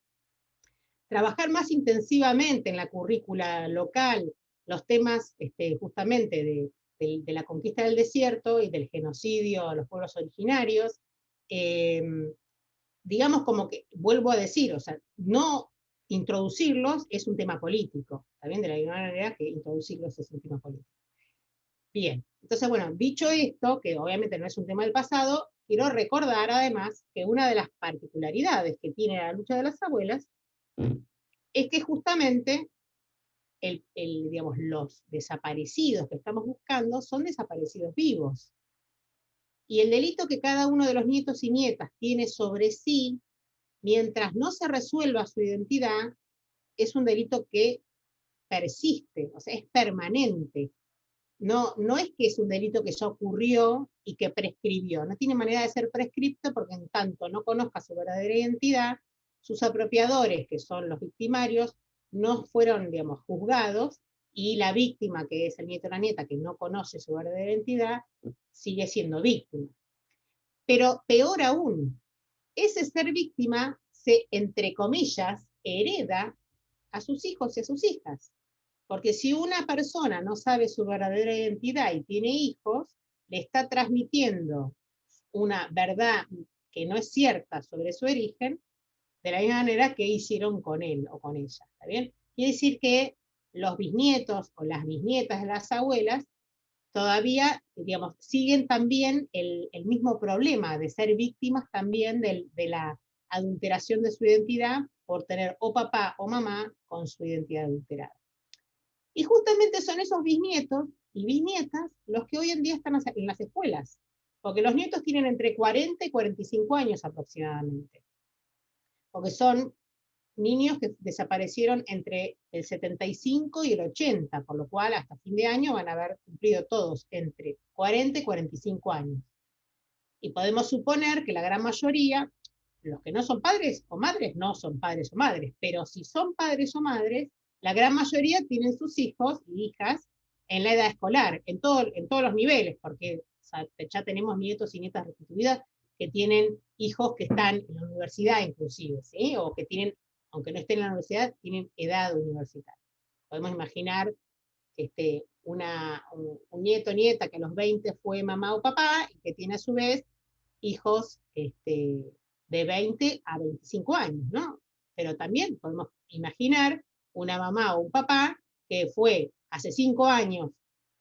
trabajar más intensivamente en la currícula local los temas justamente de la conquista del desierto y del genocidio a los pueblos originarios. Digamos, como que, vuelvo a decir, o sea, no introducirlos es un tema político, ¿está bien? De la misma manera que introducirlos es un tema político. Bien, entonces, bueno, dicho esto, que obviamente no es un tema del pasado, quiero recordar además que una de las particularidades que tiene la lucha de las abuelas es que justamente digamos, los desaparecidos que estamos buscando son desaparecidos vivos. Y el delito que cada uno de los nietos y nietas tiene sobre sí, mientras no se resuelva su identidad, es un delito que persiste, o sea, es permanente. No es que es un delito que ya ocurrió y que prescribió. No tiene manera de ser prescripto porque en tanto no conozca su verdadera identidad, sus apropiadores, que son los victimarios, no fueron, digamos, juzgados, y la víctima, que es el nieto o la nieta, que no conoce su verdadera identidad, sigue siendo víctima. Pero peor aún, ese ser víctima se, entre comillas, hereda a sus hijos y a sus hijas. Porque si una persona no sabe su verdadera identidad y tiene hijos, le está transmitiendo una verdad que no es cierta sobre su origen, de la misma manera que hicieron con él o con ella, ¿está bien? Quiere decir que los bisnietos o las bisnietas de las abuelas todavía, digamos, siguen también el mismo problema de ser víctimas también de la adulteración de su identidad por tener o papá o mamá con su identidad adulterada. Y justamente son esos bisnietos y bisnietas los que hoy en día están en las escuelas, porque los nietos tienen entre 40 y 45 años aproximadamente, porque son niños que desaparecieron entre el 75 y el 80, por lo cual hasta fin de año van a haber cumplido todos entre 40 y 45 años. Y podemos suponer que la gran mayoría, los que no son padres o madres, no son padres o madres, pero si son padres o madres, la gran mayoría tienen sus hijos y hijas en la edad escolar, en todos los niveles, porque ya tenemos nietos y nietas restituidas que tienen hijos que están en la universidad inclusive, ¿sí? O que tienen, aunque no estén en la universidad, tienen edad universitaria. Podemos imaginar un nieto o nieta que a los 20 fue mamá o papá y que tiene a su vez hijos de 20 a 25 años, ¿no? Pero también podemos imaginar una mamá o un papá que fue hace 5 años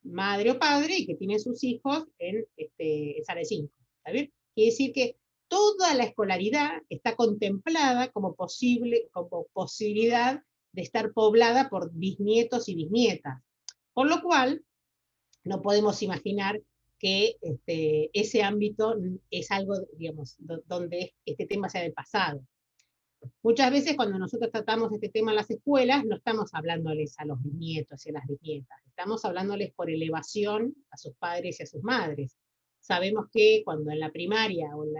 madre o padre y que tiene sus hijos en esa de 5, ¿está bien? Quiere decir que toda la escolaridad está contemplada como posibilidad de estar poblada por bisnietos y bisnietas. Por lo cual, no podemos imaginar que ese ámbito es algo, digamos, donde este tema sea del pasado. Muchas veces cuando nosotros tratamos este tema en las escuelas, no estamos hablándoles a los bisnietos y a las bisnietas, estamos hablándoles por elevación a sus padres y a sus madres. Sabemos que cuando en la primaria o en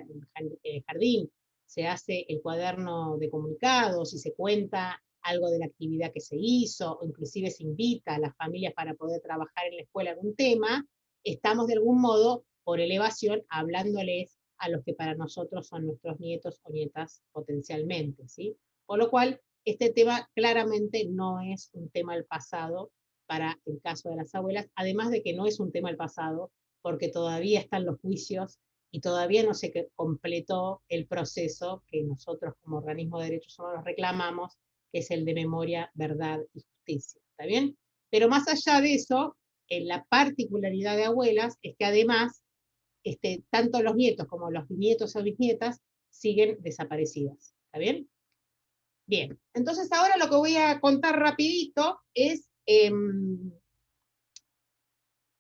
el jardín se hace el cuaderno de comunicados y se cuenta algo de la actividad que se hizo, o inclusive se invita a las familias para poder trabajar en la escuela algún tema, estamos de algún modo por elevación, hablándoles a los que para nosotros son nuestros nietos o nietas potencialmente, ¿sí? Por lo cual, este tema claramente no es un tema del pasado para el caso de las abuelas, además de que no es un tema del pasado, porque todavía están los juicios y todavía no se completó el proceso que nosotros como organismo de derechos humanos reclamamos, que es el de memoria, verdad y justicia, ¿está bien? Pero más allá de eso, la particularidad de abuelas es que además, tanto los nietos como los nietos o bisnietas siguen desaparecidas, ¿está bien? Bien, entonces ahora lo que voy a contar rapidito es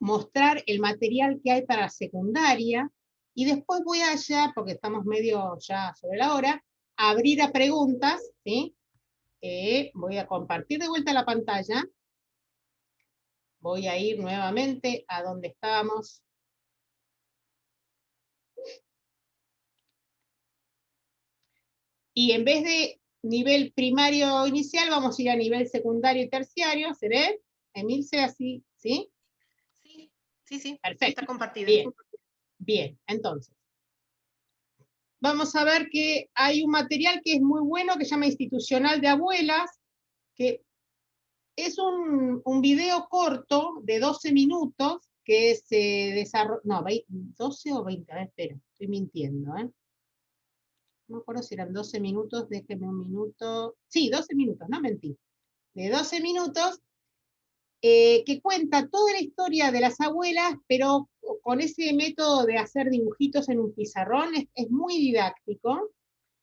mostrar el material que hay para secundaria, y después voy allá, porque estamos medio ya sobre la hora, a abrir a preguntas, ¿sí? Voy a compartir de vuelta la pantalla, voy a ir nuevamente a donde estábamos. Y en vez de nivel primario inicial, vamos a ir a nivel secundario y terciario, ¿se ve? Emilce, así, ¿sí? Sí, Perfecto. está compartido. Bien, bien, entonces. Vamos a ver que hay un material que es muy bueno, que se llama Institucional de Abuelas, que es un video corto de 12 minutos, que se desarrolla, no, 12 o 20, a ver, espera, estoy mintiendo, No me acuerdo si eran 12 minutos, déjeme un minuto. Sí, 12 minutos, no mentí. De 12 minutos, que cuenta toda la historia de las abuelas, pero con ese método de hacer dibujitos en un pizarrón, es muy didáctico.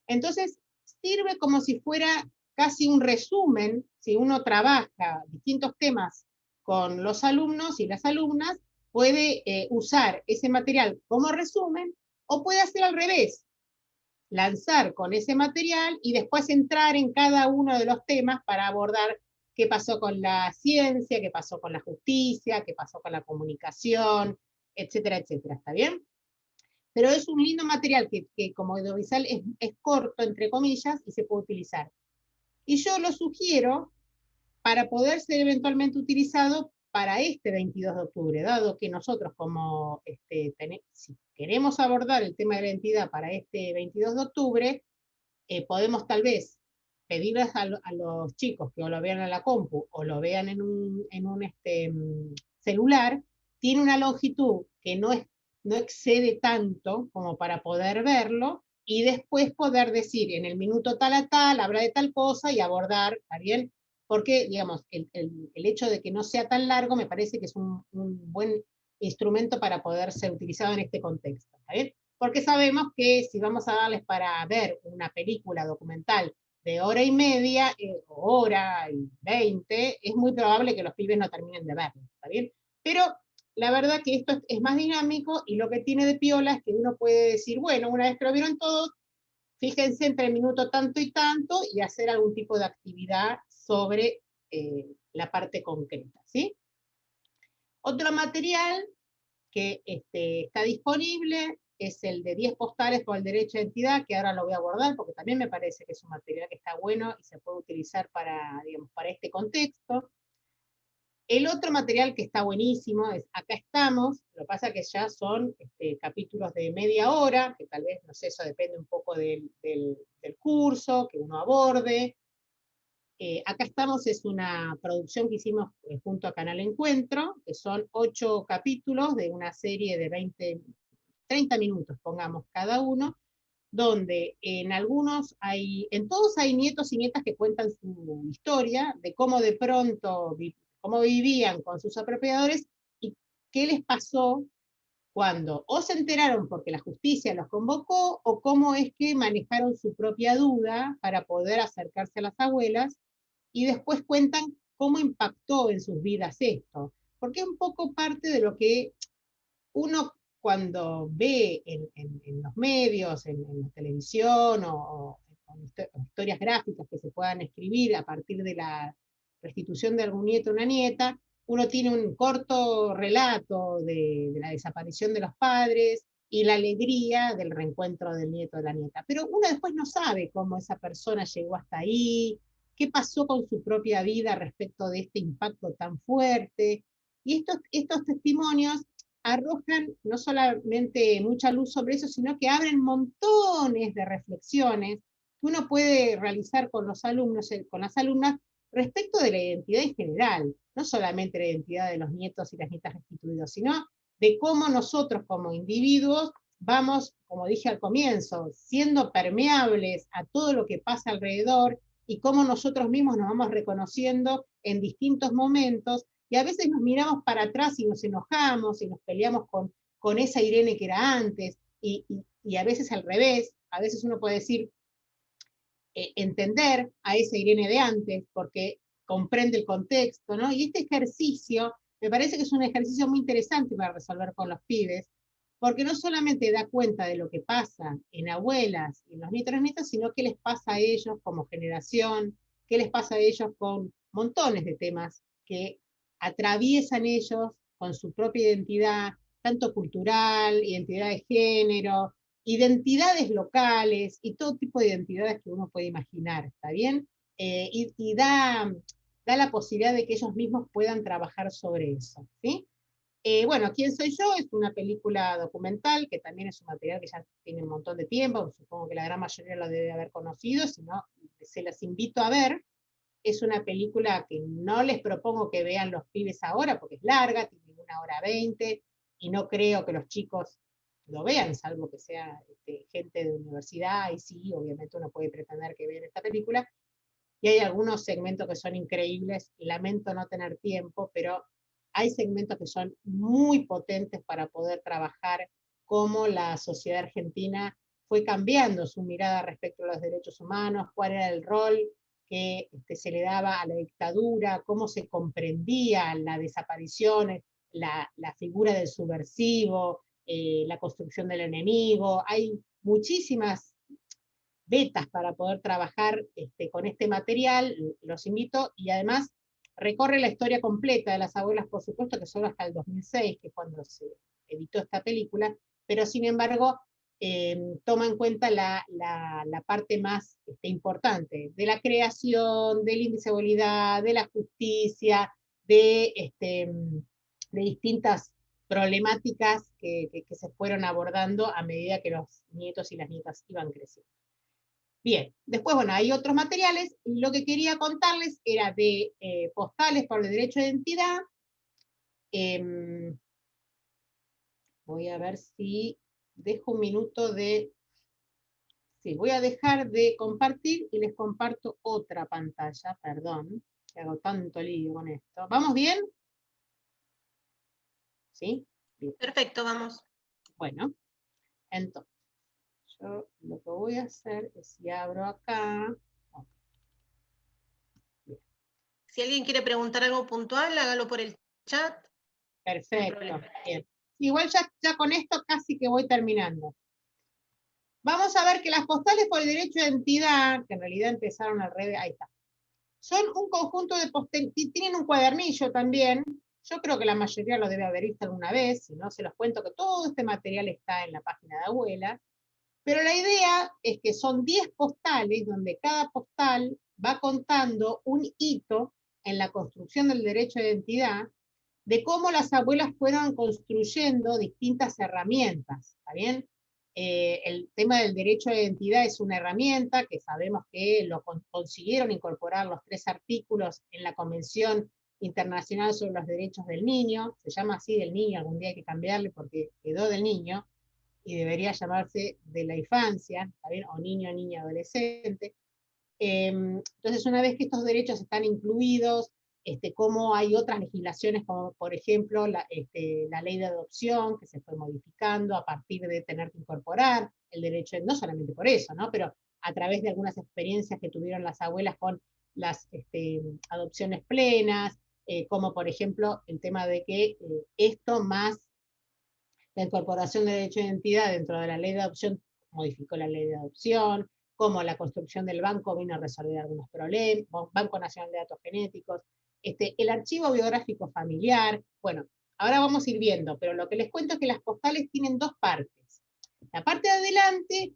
Entonces, sirve como si fuera casi un resumen, si uno trabaja distintos temas con los alumnos y las alumnas, puede usar ese material como resumen, o puede hacer al revés, lanzar con ese material y después entrar en cada uno de los temas para abordar qué pasó con la ciencia, qué pasó con la justicia, qué pasó con la comunicación, etcétera, etcétera. ¿Está bien? Pero es un lindo material que como audiovisual es corto, entre comillas, y se puede utilizar. Y yo lo sugiero para poder ser eventualmente utilizado para este 22 de octubre, dado que nosotros como si queremos abordar el tema de la identidad para este 22 de octubre, podemos tal vez pedirles a los chicos que o lo vean en la compu o lo vean en un celular. Tiene una longitud que no excede tanto como para poder verlo, y después poder decir en el minuto tal a tal, habla de tal cosa y abordar, ¿está bien? Porque, digamos, el hecho de que no sea tan largo me parece que es un buen instrumento para poder ser utilizado en este contexto, ¿está bien? Porque sabemos que si vamos a darles para ver una película documental de hora y media, hora y 20, es muy probable que los pibes no terminen de verlo, ¿está bien? Pero la verdad que esto es más dinámico, y lo que tiene de piola es que uno puede decir, bueno, una vez que lo vieron todos, fíjense entre el minuto tanto y tanto, y hacer algún tipo de actividad sobre la parte concreta, ¿sí? Otro material que está disponible es el de 10 postales por el derecho de identidad, que ahora lo voy a abordar porque también me parece que es un material que está bueno y se puede utilizar para, digamos, para este contexto. El otro material que está buenísimo es Acá estamos, lo que pasa que ya son capítulos de media hora, que tal vez, no sé, eso depende un poco del curso que uno aborde. Acá estamos es una producción que hicimos junto a Canal Encuentro, que son 8 capítulos de una serie de 30 minutos, pongamos cada uno, donde en todos hay nietos y nietas que cuentan su historia, de cómo de pronto, cómo vivían con sus apropiadores, y qué les pasó cuando o se enteraron porque la justicia los convocó, o cómo es que manejaron su propia duda para poder acercarse a las abuelas, y después cuentan cómo impactó en sus vidas esto, porque es un poco parte de lo que uno cuando ve en los medios, en la televisión, o historias gráficas que se puedan escribir a partir de la restitución de algún nieto o una nieta, uno tiene un corto relato de la desaparición de los padres y la alegría del reencuentro del nieto o de la nieta. Pero uno después no sabe cómo esa persona llegó hasta ahí, qué pasó con su propia vida respecto de este impacto tan fuerte. Y estos testimonios arrojan no solamente mucha luz sobre eso, sino que abren montones de reflexiones que uno puede realizar con los alumnos, con las alumnas, respecto de la identidad en general, no solamente la identidad de los nietos y las nietas restituidos, sino de cómo nosotros como individuos vamos, como dije al comienzo, siendo permeables a todo lo que pasa alrededor y cómo nosotros mismos nos vamos reconociendo en distintos momentos, y a veces nos miramos para atrás y nos enojamos y nos peleamos con esa Irene que era antes, y a veces al revés, a veces uno puede decir, entender a esa Irene de antes, porque comprende el contexto, ¿no? Y este ejercicio, me parece que es un ejercicio muy interesante para resolver con los pibes, porque no solamente da cuenta de lo que pasa en abuelas y en los nietos y nietas, sino qué les pasa a ellos como generación, qué les pasa a ellos con montones de temas que atraviesan ellos con su propia identidad, tanto cultural, identidad de género, identidades locales y todo tipo de identidades que uno puede imaginar, ¿está bien? Y da la posibilidad de que ellos mismos puedan trabajar sobre eso, ¿sí? Bueno, ¿Quién soy yo? Es una película documental, que también es un material que ya tiene un montón de tiempo, supongo que la gran mayoría lo debe haber conocido, si no, se las invito a ver. Es una película que no les propongo que vean los pibes ahora, porque es larga, tiene 1 hora 20, y no creo que los chicos lo vean, salvo que sea gente de universidad, y sí, obviamente uno puede pretender que vean esta película, y hay algunos segmentos que son increíbles, lamento no tener tiempo, pero hay segmentos que son muy potentes para poder trabajar cómo la sociedad argentina fue cambiando su mirada respecto a los derechos humanos, cuál era el rol que se le daba a la dictadura, cómo se comprendía la desaparición, la figura del subversivo, la construcción del enemigo. Hay muchísimas betas para poder trabajar con este material, los invito, y además recorre la historia completa de las abuelas, por supuesto, que solo hasta el 2006, que es cuando se editó esta película, pero sin embargo toma en cuenta la parte más importante de la creación, del índice de igualdad, de la justicia, de distintas problemáticas que se fueron abordando a medida que los nietos y las nietas iban creciendo. Bien, después, bueno, hay otros materiales. Lo que quería contarles era de postales por el derecho de identidad. Voy a ver si dejo un minuto de... Sí, voy a dejar de compartir y les comparto otra pantalla, perdón, que hago tanto lío con esto. ¿Vamos bien? ¿Sí? Bien. Perfecto, vamos. Bueno, entonces, yo lo que voy a hacer es, si abro acá... Si alguien quiere preguntar algo puntual, hágalo por el chat. Perfecto, bien. Igual ya con esto casi que voy terminando. Vamos a ver que las postales por el derecho de identidad, que en realidad empezaron al revés, ahí está, son un conjunto de postales, tienen un cuadernillo también, yo creo que la mayoría lo debe haber visto alguna vez, si no se los cuento que todo este material está en la página de Abuelas, pero la idea es que son 10 postales donde cada postal va contando un hito en la construcción del derecho de identidad, de cómo las abuelas fueron construyendo distintas herramientas, ¿está bien? El tema del derecho de identidad es una herramienta que sabemos que lo consiguieron incorporar los 3 artículos en la Convención Internacional sobre los Derechos del Niño, se llama así del niño, algún día hay que cambiarle porque quedó del niño, y debería llamarse de la infancia, ¿está bien? O niño, niña, adolescente. Entonces, una vez que estos derechos están incluidos, cómo hay otras legislaciones, como por ejemplo la ley de adopción, que se fue modificando a partir de tener que incorporar el derecho, no solamente por eso, ¿no? Pero a través de algunas experiencias que tuvieron las abuelas con las adopciones plenas, como por ejemplo el tema de que esto más la incorporación de derecho de identidad dentro de la ley de adopción modificó la ley de adopción, como la construcción del banco vino a resolver algunos problemas, Banco Nacional de Datos Genéticos, el archivo biográfico familiar. Bueno, ahora vamos a ir viendo, pero lo que les cuento es que las postales tienen 2 partes. La parte de adelante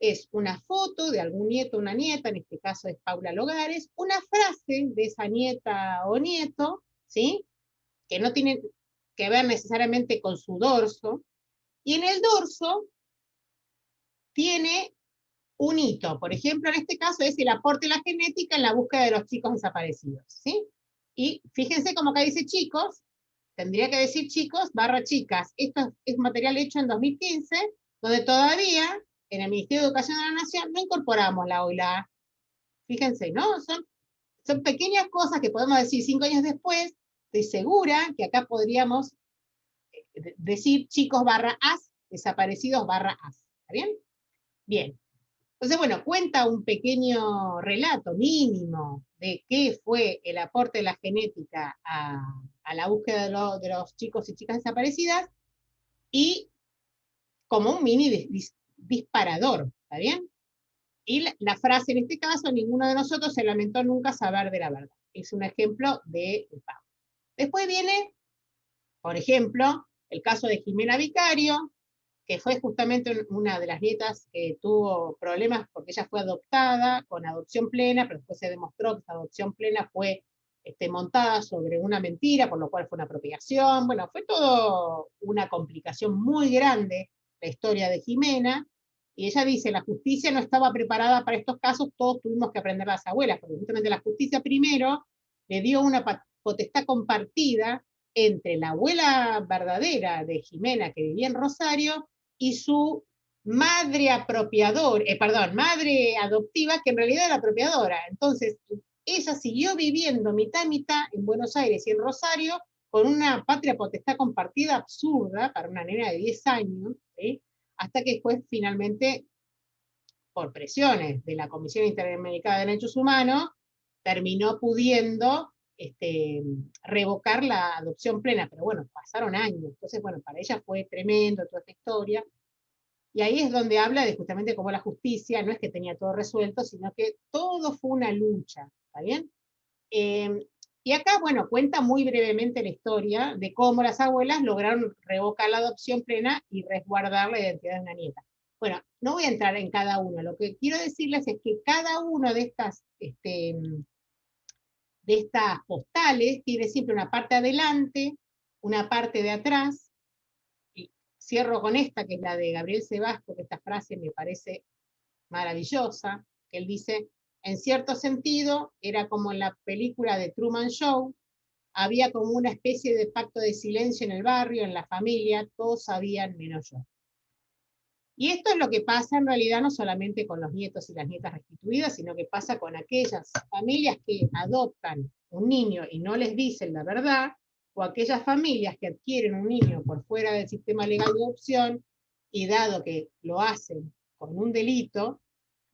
es una foto de algún nieto o una nieta, en este caso es Paula Logares, una frase de esa nieta o nieto, ¿sí? Que no tiene que ver necesariamente con su dorso, y en el dorso tiene un hito. Por ejemplo, en este caso es el aporte de la genética en la búsqueda de los chicos desaparecidos, ¿sí? Y fíjense como acá dice chicos, tendría que decir chicos barra chicas. Esto es material hecho en 2015, donde todavía en el Ministerio de Educación de la Nación no incorporamos la O y la A. Fíjense, ¿no? Son pequeñas cosas que podemos decir 5 años después. Estoy segura que acá podríamos decir chicos barra as, desaparecidos barra as. ¿Está bien? Bien. Entonces, bueno, cuenta un pequeño relato mínimo de qué fue el aporte de la genética a la búsqueda de los chicos y chicas desaparecidas, y como un mini disparador, ¿está bien? Y la frase en este caso, ninguno de nosotros se lamentó nunca saber de la verdad. Es un ejemplo de pago. Después viene, por ejemplo, el caso de Jimena Vicario, que fue justamente una de las nietas que tuvo problemas porque ella fue adoptada con adopción plena, pero después se demostró que esa adopción plena fue montada sobre una mentira, por lo cual fue una apropiación. Bueno, fue todo una complicación muy grande la historia de Jimena, y ella dice, la justicia no estaba preparada para estos casos, todos tuvimos que aprender las abuelas, porque justamente la justicia primero le dio una potestad compartida entre la abuela verdadera de Jimena, que vivía en Rosario, y su madre madre adoptiva, que en realidad era apropiadora. Entonces, ella siguió viviendo mitad y mitad en Buenos Aires y en Rosario, con una patria potestad compartida absurda para una nena de 10 años, ¿sí? Hasta que después finalmente, por presiones de la Comisión Interamericana de Derechos Humanos, terminó pudiendo revocar la adopción plena, pero bueno, pasaron años. Entonces, bueno, para ella fue tremendo toda esta historia. Y ahí es donde habla de justamente cómo la justicia no es que tenía todo resuelto, sino que todo fue una lucha, ¿está bien? Y acá, bueno, cuenta muy brevemente la historia de cómo las abuelas lograron revocar la adopción plena y resguardar la identidad de una nieta. Bueno, no voy a entrar en cada uno, lo que quiero decirles es que cada uno de estas postales tiene siempre una parte adelante, una parte de atrás. Cierro con esta, que es la de Gabriel Sebasco, que esta frase me parece maravillosa, que él dice, en cierto sentido, era como en la película de Truman Show, había como una especie de pacto de silencio en el barrio, en la familia, todos sabían menos yo. Y esto es lo que pasa en realidad no solamente con los nietos y las nietas restituidas, sino que pasa con aquellas familias que adoptan un niño y no les dicen la verdad, o aquellas familias que adquieren un niño por fuera del sistema legal de adopción, y dado que lo hacen con un delito,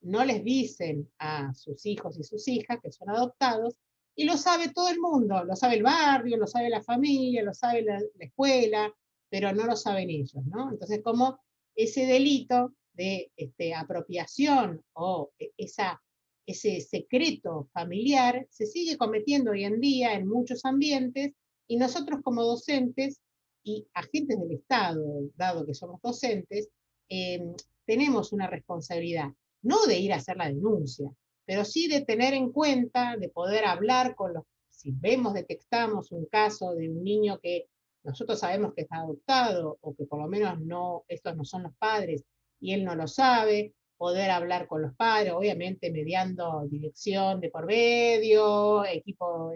no les dicen a sus hijos y sus hijas que son adoptados, y lo sabe todo el mundo, lo sabe el barrio, lo sabe la familia, lo sabe la escuela, pero no lo saben ellos, ¿no? Entonces, como ese delito de apropiación o ese secreto familiar se sigue cometiendo hoy en día en muchos ambientes, y nosotros como docentes y agentes del Estado, dado que somos docentes, tenemos una responsabilidad, no de ir a hacer la denuncia, pero sí de tener en cuenta, de poder hablar con los, si vemos, detectamos un caso de un niño que nosotros sabemos que está adoptado, o que por lo menos no, estos no son los padres, y él no lo sabe, poder hablar con los padres, obviamente mediando dirección de por medio, equipo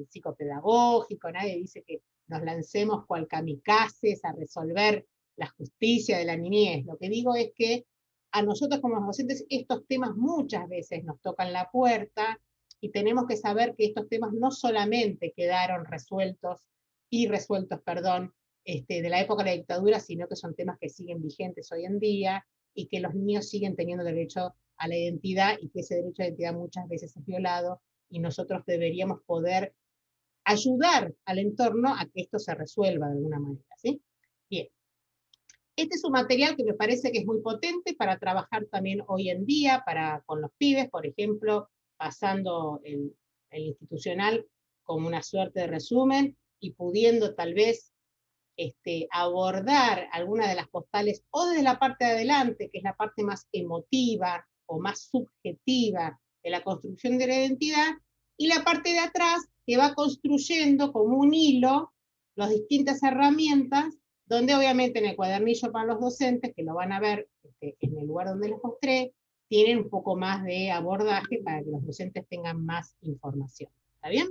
psicopedagógico, nadie dice que nos lancemos cual kamikazes a resolver la justicia de la niñez. Lo que digo es que a nosotros como docentes estos temas muchas veces nos tocan la puerta, y tenemos que saber que estos temas no solamente quedaron irresueltos, de la época de la dictadura, sino que son temas que siguen vigentes hoy en día, y que los niños siguen teniendo derecho a la identidad, y que ese derecho a la identidad muchas veces es violado, y nosotros deberíamos poder ayudar al entorno a que esto se resuelva de alguna manera, ¿sí? Bien. Este es un material que me parece que es muy potente para trabajar también hoy en día con los pibes, por ejemplo, pasando el institucional como una suerte de resumen, y pudiendo tal vez abordar alguna de las postales o desde la parte de adelante, que es la parte más emotiva o más subjetiva de la construcción de la identidad, y la parte de atrás, que va construyendo como un hilo las distintas herramientas, donde obviamente en el cuadernillo para los docentes, que lo van a ver en el lugar donde les mostré, tienen un poco más de abordaje para que los docentes tengan más información. ¿Está bien?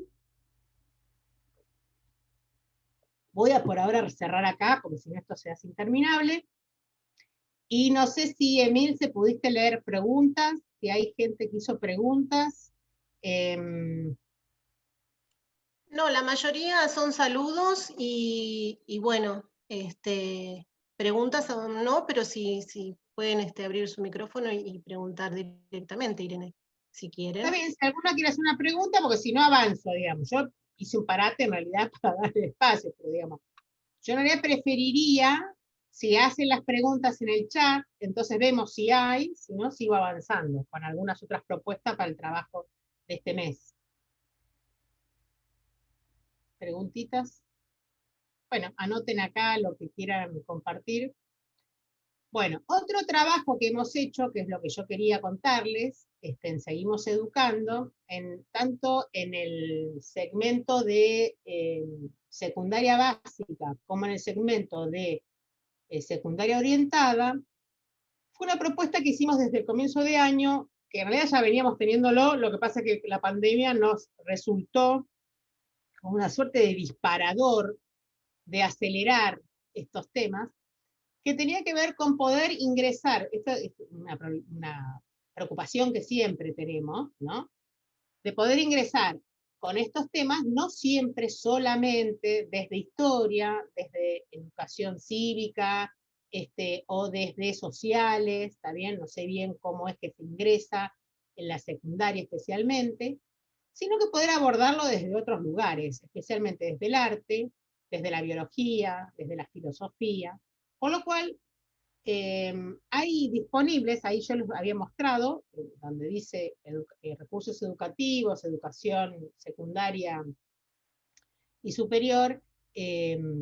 Voy a por ahora cerrar acá, porque si no esto se hace interminable. Y no sé si, Emil, se pudiste leer preguntas, si hay gente que hizo preguntas. No, la mayoría son saludos y bueno, preguntas aún no, pero sí pueden abrir su micrófono y preguntar directamente, Irene, si quieren. Está bien, si alguno quiere hacer una pregunta, porque si no avanzo, digamos. Yo hice un parate en realidad para darle espacio, pero digamos, yo en realidad preferiría, si hacen las preguntas en el chat, entonces vemos si hay, si no, sigo avanzando con algunas otras propuestas para el trabajo de este mes. ¿Preguntitas? Bueno, anoten acá lo que quieran compartir. Bueno, otro trabajo que hemos hecho, que es lo que yo quería contarles, en Seguimos Educando, tanto en el segmento de secundaria básica como en el segmento de secundaria orientada, fue una propuesta que hicimos desde el comienzo de año, que en realidad ya veníamos teniéndolo, lo que pasa es que la pandemia nos resultó como una suerte de disparador, de acelerar estos temas, que tenía que ver con poder ingresar, esta es una preocupación que siempre tenemos, ¿no? De poder ingresar con estos temas, no siempre solamente desde historia, desde educación cívica, o desde sociales, está bien, no sé bien cómo es que se ingresa en la secundaria especialmente, sino que poder abordarlo desde otros lugares, especialmente desde el arte, desde la biología, desde la filosofía, con lo cual hay disponibles, ahí yo les había mostrado, donde dice recursos educativos, educación secundaria y superior,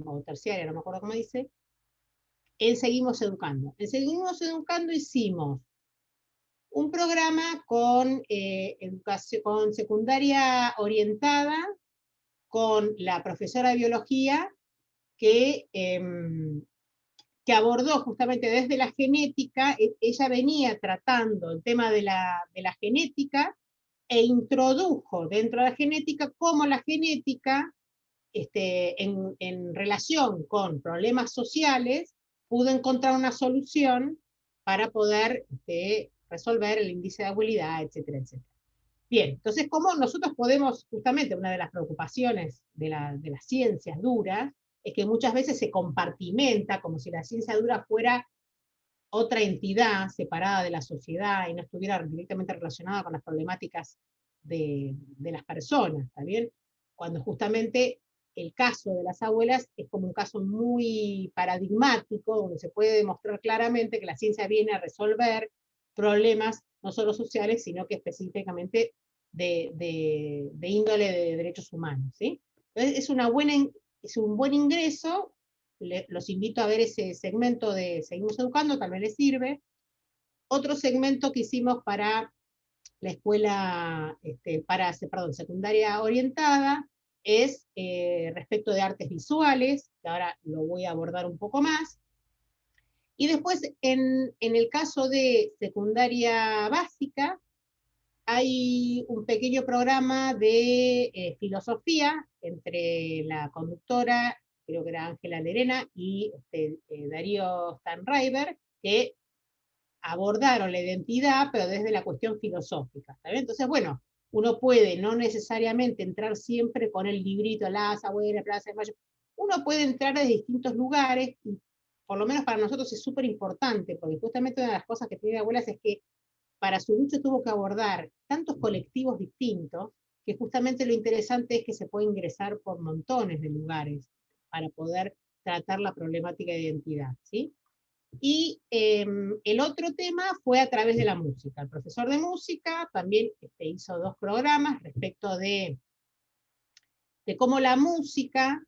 o terciaria, no me acuerdo cómo dice, en Seguimos Educando. En Seguimos Educando hicimos un programa con, con secundaria orientada, con la profesora de biología, que abordó justamente desde la genética. Ella venía tratando el tema de la genética, e introdujo dentro de la genética cómo la genética, en relación con problemas sociales, pudo encontrar una solución para poder resolver el índice de abuelidad, etcétera, etcétera. Bien, entonces, ¿cómo nosotros podemos, justamente una de las preocupaciones de las ciencias duras, es que muchas veces se compartimenta como si la ciencia dura fuera otra entidad separada de la sociedad y no estuviera directamente relacionada con las problemáticas de las personas, ¿está bien? Cuando justamente el caso de las abuelas es como un caso muy paradigmático, donde se puede demostrar claramente que la ciencia viene a resolver problemas no solo sociales, sino que específicamente de índole de derechos humanos, ¿sí? Entonces es un buen ingreso. Los invito a ver ese segmento de Seguimos Educando, también les sirve. Otro segmento que hicimos para la escuela, secundaria orientada, es respecto de artes visuales, que ahora lo voy a abordar un poco más. Y después, en el caso de secundaria básica, hay un pequeño programa de filosofía entre la conductora, creo que era Ángela Lerena, y Darío Stanraiver, que abordaron la identidad, pero desde la cuestión filosófica. ¿Está bien? Entonces, bueno, uno puede no necesariamente entrar siempre con el librito, las abuelas, Plaza de Mayo. Uno puede entrar de distintos lugares, y por lo menos para nosotros es súper importante, porque justamente una de las cosas que tiene abuelas es que para su lucha tuvo que abordar tantos colectivos distintos, que justamente lo interesante es que se puede ingresar por montones de lugares para poder tratar la problemática de identidad, ¿sí? Y el otro tema fue a través de la música. El profesor de música también hizo 2 programas respecto de cómo la música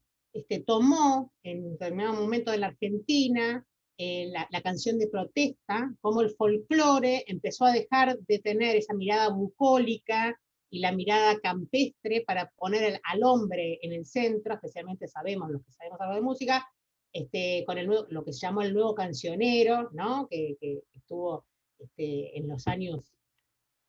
tomó en determinado momento de la Argentina la canción de protesta, cómo el folclore empezó a dejar de tener esa mirada bucólica y la mirada campestre para poner al hombre en el centro, especialmente sabemos, los que sabemos algo de música, con lo que se llamó el nuevo cancionero, ¿no? que estuvo en los años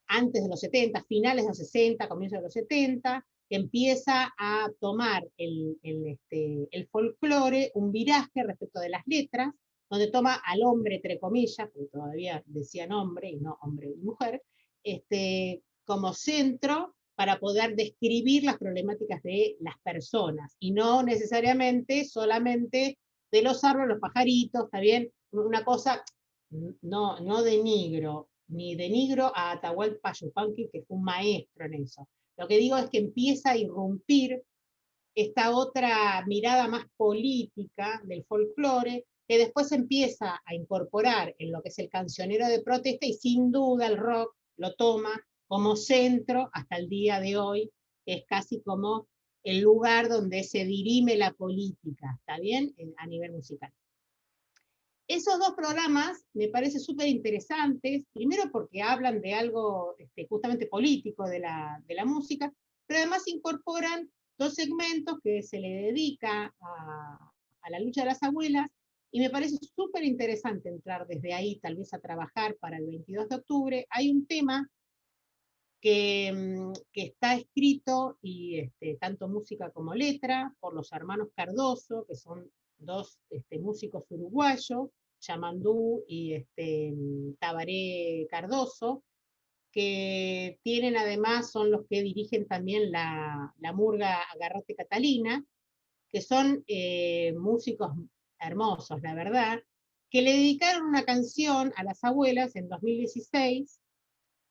antes de los 70, finales de los 60, comienzos de los 70, que empieza a tomar el folclore un viraje respecto de las letras, donde toma al hombre, entre comillas, porque todavía decían hombre y no hombre y mujer, como centro para poder describir las problemáticas de las personas, y no necesariamente solamente de los árboles, los pajaritos, ¿está bien? Una cosa, no denigro, ni denigro a Atahualpa Yupanqui, que fue un maestro en eso. Lo que digo es que empieza a irrumpir esta otra mirada más política del folclore, que después empieza a incorporar en lo que es el cancionero de protesta, y sin duda el rock lo toma como centro hasta el día de hoy, que es casi como el lugar donde se dirime la política, ¿está bien? A nivel musical. Esos dos programas me parecen súper interesantes, primero porque hablan de algo justamente político de la música, pero además incorporan dos segmentos que se le dedica a la lucha de las abuelas, y me parece súper interesante entrar desde ahí, tal vez a trabajar para el 22 de octubre. Hay un tema que está escrito, y tanto música como letra, por los hermanos Cardoso, que son dos músicos uruguayos, Yamandú y Tabaré Cardoso, que tienen además, son los que dirigen también la murga Agarrate Catalina, que son músicos hermosos, la verdad, que le dedicaron una canción a las abuelas en 2016,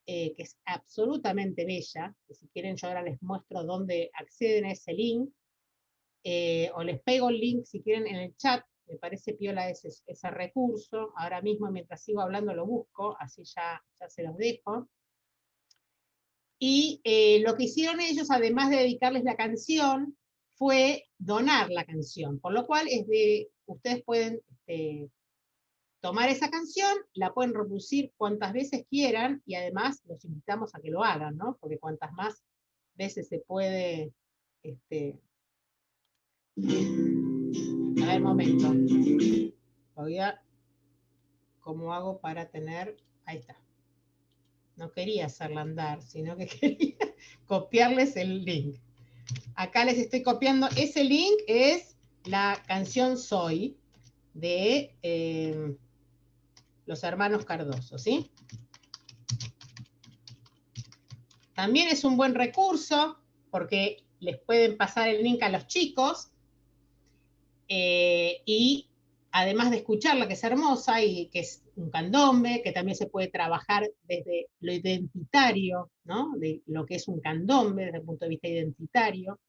que es absolutamente bella, que si quieren yo ahora les muestro dónde acceden a ese link, o les pego el link si quieren en el chat. Me parece piola ese recurso, ahora mismo mientras sigo hablando lo busco, así ya se los dejo. Y lo que hicieron ellos, además de dedicarles la canción, fue donar la canción, por lo cual ustedes pueden tomar esa canción, la pueden reproducir cuantas veces quieran, y además los invitamos a que lo hagan, ¿no? Porque cuantas más veces se puede... a ver, momento. ¿Cómo hago para tener? Ahí está. No quería hacerla andar, sino que quería copiarles el link. Acá les estoy copiando. Ese link es la canción Soy, de los hermanos Cardoso, ¿sí? También es un buen recurso, porque les pueden pasar el link a los chicos, y además de escucharla, que es hermosa, y que es un candombe, que también se puede trabajar desde lo identitario, ¿no? De lo que es un candombe desde el punto de vista identitario,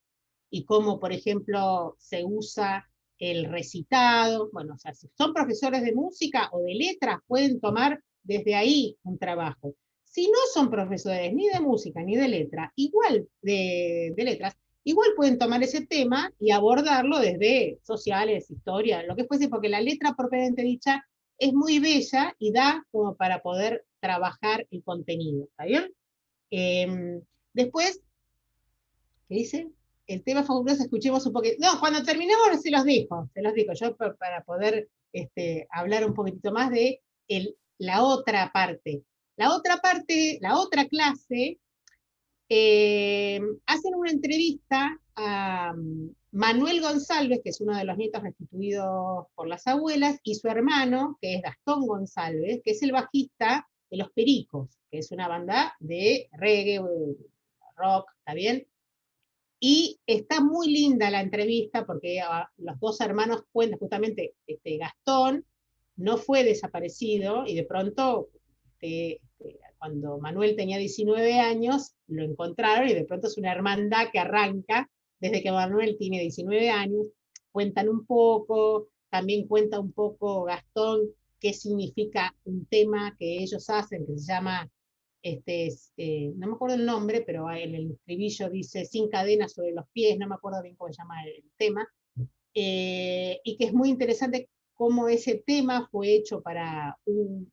y cómo, por ejemplo, se usa el recitado. Bueno, o sea, si son profesores de música o de letras, pueden tomar desde ahí un trabajo. Si no son profesores ni de música ni de letra, igual de letras, igual pueden tomar ese tema y abordarlo desde sociales, historia, lo que fuese, porque la letra propiamente dicha es muy bella y da como para poder trabajar el contenido, ¿está bien? Después, ¿qué dice? El tema fabuloso, escuchemos un poquito. No, cuando terminemos se los digo yo para poder hablar un poquitito más de la otra parte. La otra clase, hacen una entrevista a Manuel González, que es uno de los nietos restituidos por las abuelas, y su hermano, que es Gastón González, que es el bajista de Los Pericos, que es una banda de reggae, rock, ¿está bien? Y está muy linda la entrevista, porque los dos hermanos cuentan, justamente Gastón no fue desaparecido, y de pronto, cuando Manuel tenía 19 años, lo encontraron, y de pronto es una hermandad que arranca desde que Manuel tiene 19 años. Cuentan un poco, también cuenta un poco Gastón qué significa un tema que ellos hacen, que se llama... no me acuerdo el nombre, pero en el estribillo dice sin cadenas sobre los pies, no me acuerdo bien cómo se llama el tema, y que es muy interesante cómo ese tema fue hecho para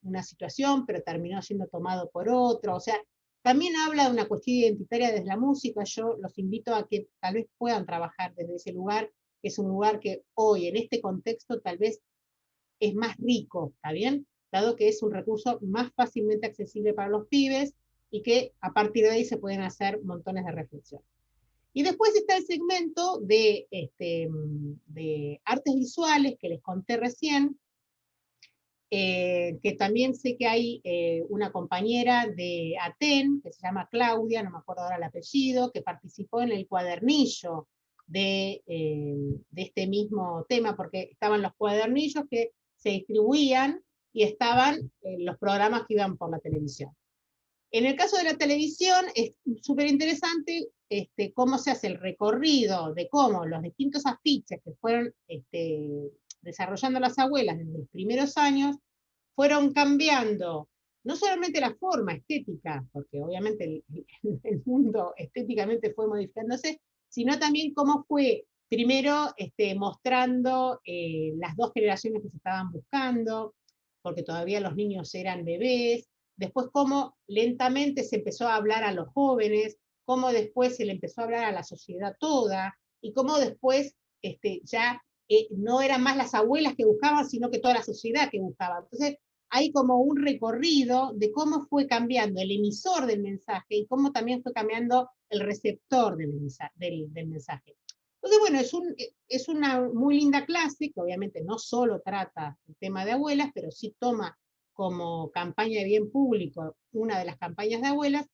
una situación, pero terminó siendo tomado por otro. O sea, También habla de una cuestión identitaria desde la música. Yo los invito a que tal vez puedan trabajar desde ese lugar, que es un lugar que hoy, en este contexto, tal vez es más rico, ¿está bien? Dado que es un recurso más fácilmente accesible para los pibes y que a partir de ahí se pueden hacer montones de reflexiones. Y después está el segmento de artes visuales que les conté recién, que también sé que hay una compañera de Aten, que se llama Claudia, no me acuerdo ahora el apellido, que participó en el cuadernillo de este mismo tema, porque estaban los cuadernillos que se distribuían y estaban los programas que iban por la televisión. En el caso de la televisión es súper interesante cómo se hace el recorrido de cómo los distintos afiches que fueron desarrollando las abuelas desde los primeros años fueron cambiando no solamente la forma estética, porque obviamente el mundo estéticamente fue modificándose, sino también cómo fue primero mostrando las dos generaciones que se estaban buscando, porque todavía los niños eran bebés, después cómo lentamente se empezó a hablar a los jóvenes, cómo después se le empezó a hablar a la sociedad toda, y cómo después ya no eran más las abuelas que buscaban, sino que toda la sociedad que buscaba. Entonces, hay como un recorrido de cómo fue cambiando el emisor del mensaje y cómo también fue cambiando el receptor del mensaje. Entonces, bueno, es una muy linda clase, que obviamente no solo trata el tema de abuelas, pero sí toma como campaña de bien público una de las campañas de abuelas,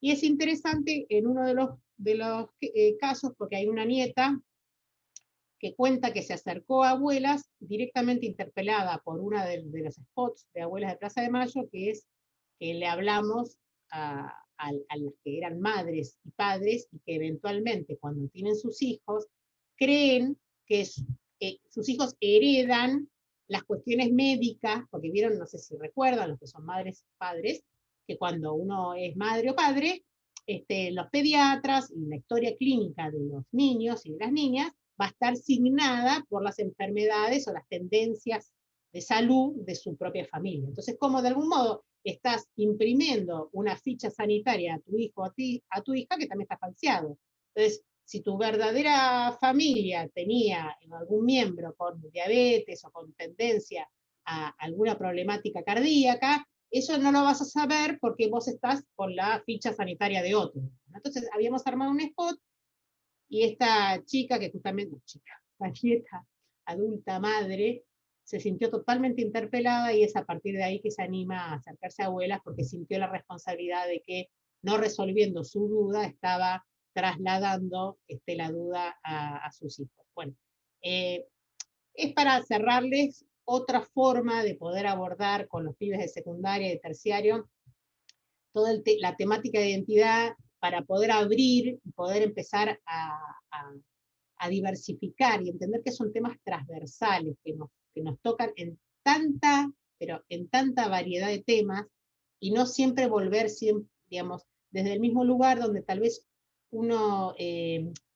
y es interesante en uno de los casos, porque hay una nieta que cuenta que se acercó a abuelas directamente interpelada por una de los spots de Abuelas de Plaza de Mayo, que es que le hablamos a las que eran madres y padres y que eventualmente cuando tienen sus hijos creen que sus hijos heredan las cuestiones médicas, porque vieron, no sé si recuerdan, los que son madres y padres, que cuando uno es madre o padre, los pediatras y la historia clínica de los niños y de las niñas va a estar signada por las enfermedades o las tendencias de salud de su propia familia. Entonces, como de algún modo estás imprimiendo una ficha sanitaria a tu hijo, a tu hija, que también está falseado. Entonces, si tu verdadera familia tenía algún miembro con diabetes o con tendencia a alguna problemática cardíaca, eso no lo vas a saber porque vos estás con la ficha sanitaria de otro. Entonces, habíamos armado un spot y esta chica, que justamente, la nieta adulta, madre, se sintió totalmente interpelada y es a partir de ahí que se anima a acercarse a abuelas porque sintió la responsabilidad de que, no resolviendo su duda, estaba trasladando la duda a sus hijos. Bueno, es para cerrarles otra forma de poder abordar con los pibes de secundaria y de terciario toda la temática de identidad, para poder abrir y poder empezar a diversificar y entender que son temas transversales que nos tocan en tanta, pero en tanta variedad de temas, y no siempre volver, digamos, desde el mismo lugar donde tal vez uno,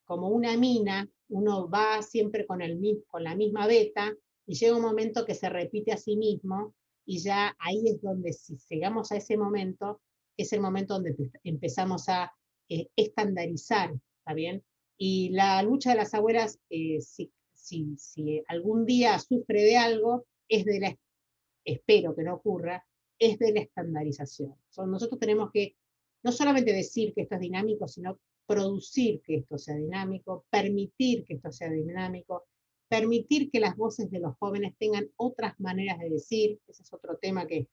como una mina, uno va siempre con la misma beta, y llega un momento que se repite a sí mismo, y ya ahí es donde, si llegamos a ese momento, es el momento donde empezamos a estandarizar, ¿está bien? Y la lucha de las abuelas, si algún día sufre de algo, espero que no ocurra, es de la estandarización. Nosotros tenemos que no solamente decir que esto es dinámico, sino producir que esto sea dinámico, permitir que esto sea dinámico, permitir que las voces de los jóvenes tengan otras maneras de decir. Ese es otro tema que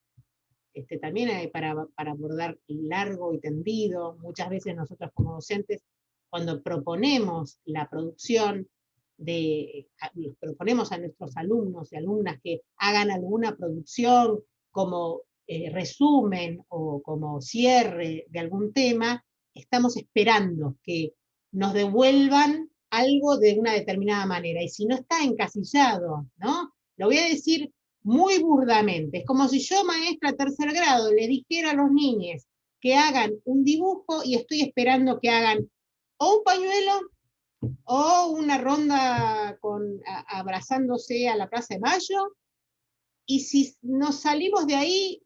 también hay para abordar largo y tendido. Muchas veces nosotros como docentes, cuando proponemos la producción, proponemos a nuestros alumnos y alumnas que hagan alguna producción como resumen o como cierre de algún tema, estamos esperando que nos devuelvan algo de una determinada manera. Y si no está encasillado, ¿no? Lo voy a decir muy burdamente. Es como si yo, maestra tercer grado, le dijera a los niños que hagan un dibujo y estoy esperando que hagan o un pañuelo o una ronda abrazándose a la Plaza de Mayo, y si nos salimos de ahí,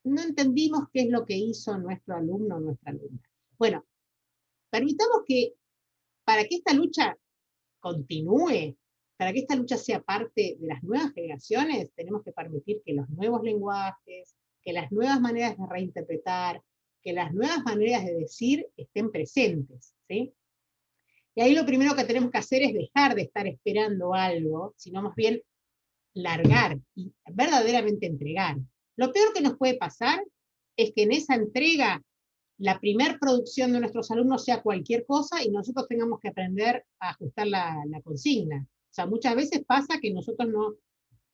no entendimos qué es lo que hizo nuestro alumno o nuestra alumna. Bueno, permitamos que para que esta lucha continúe, para que esta lucha sea parte de las nuevas generaciones, tenemos que permitir que los nuevos lenguajes, que las nuevas maneras de reinterpretar, que las nuevas maneras de decir estén presentes, ¿sí? Y ahí lo primero que tenemos que hacer es dejar de estar esperando algo, sino más bien largar y verdaderamente entregar. Lo peor que nos puede pasar es que en esa entrega la primer producción de nuestros alumnos sea cualquier cosa y nosotros tengamos que aprender a ajustar la consigna. O sea, muchas veces pasa que nosotros no,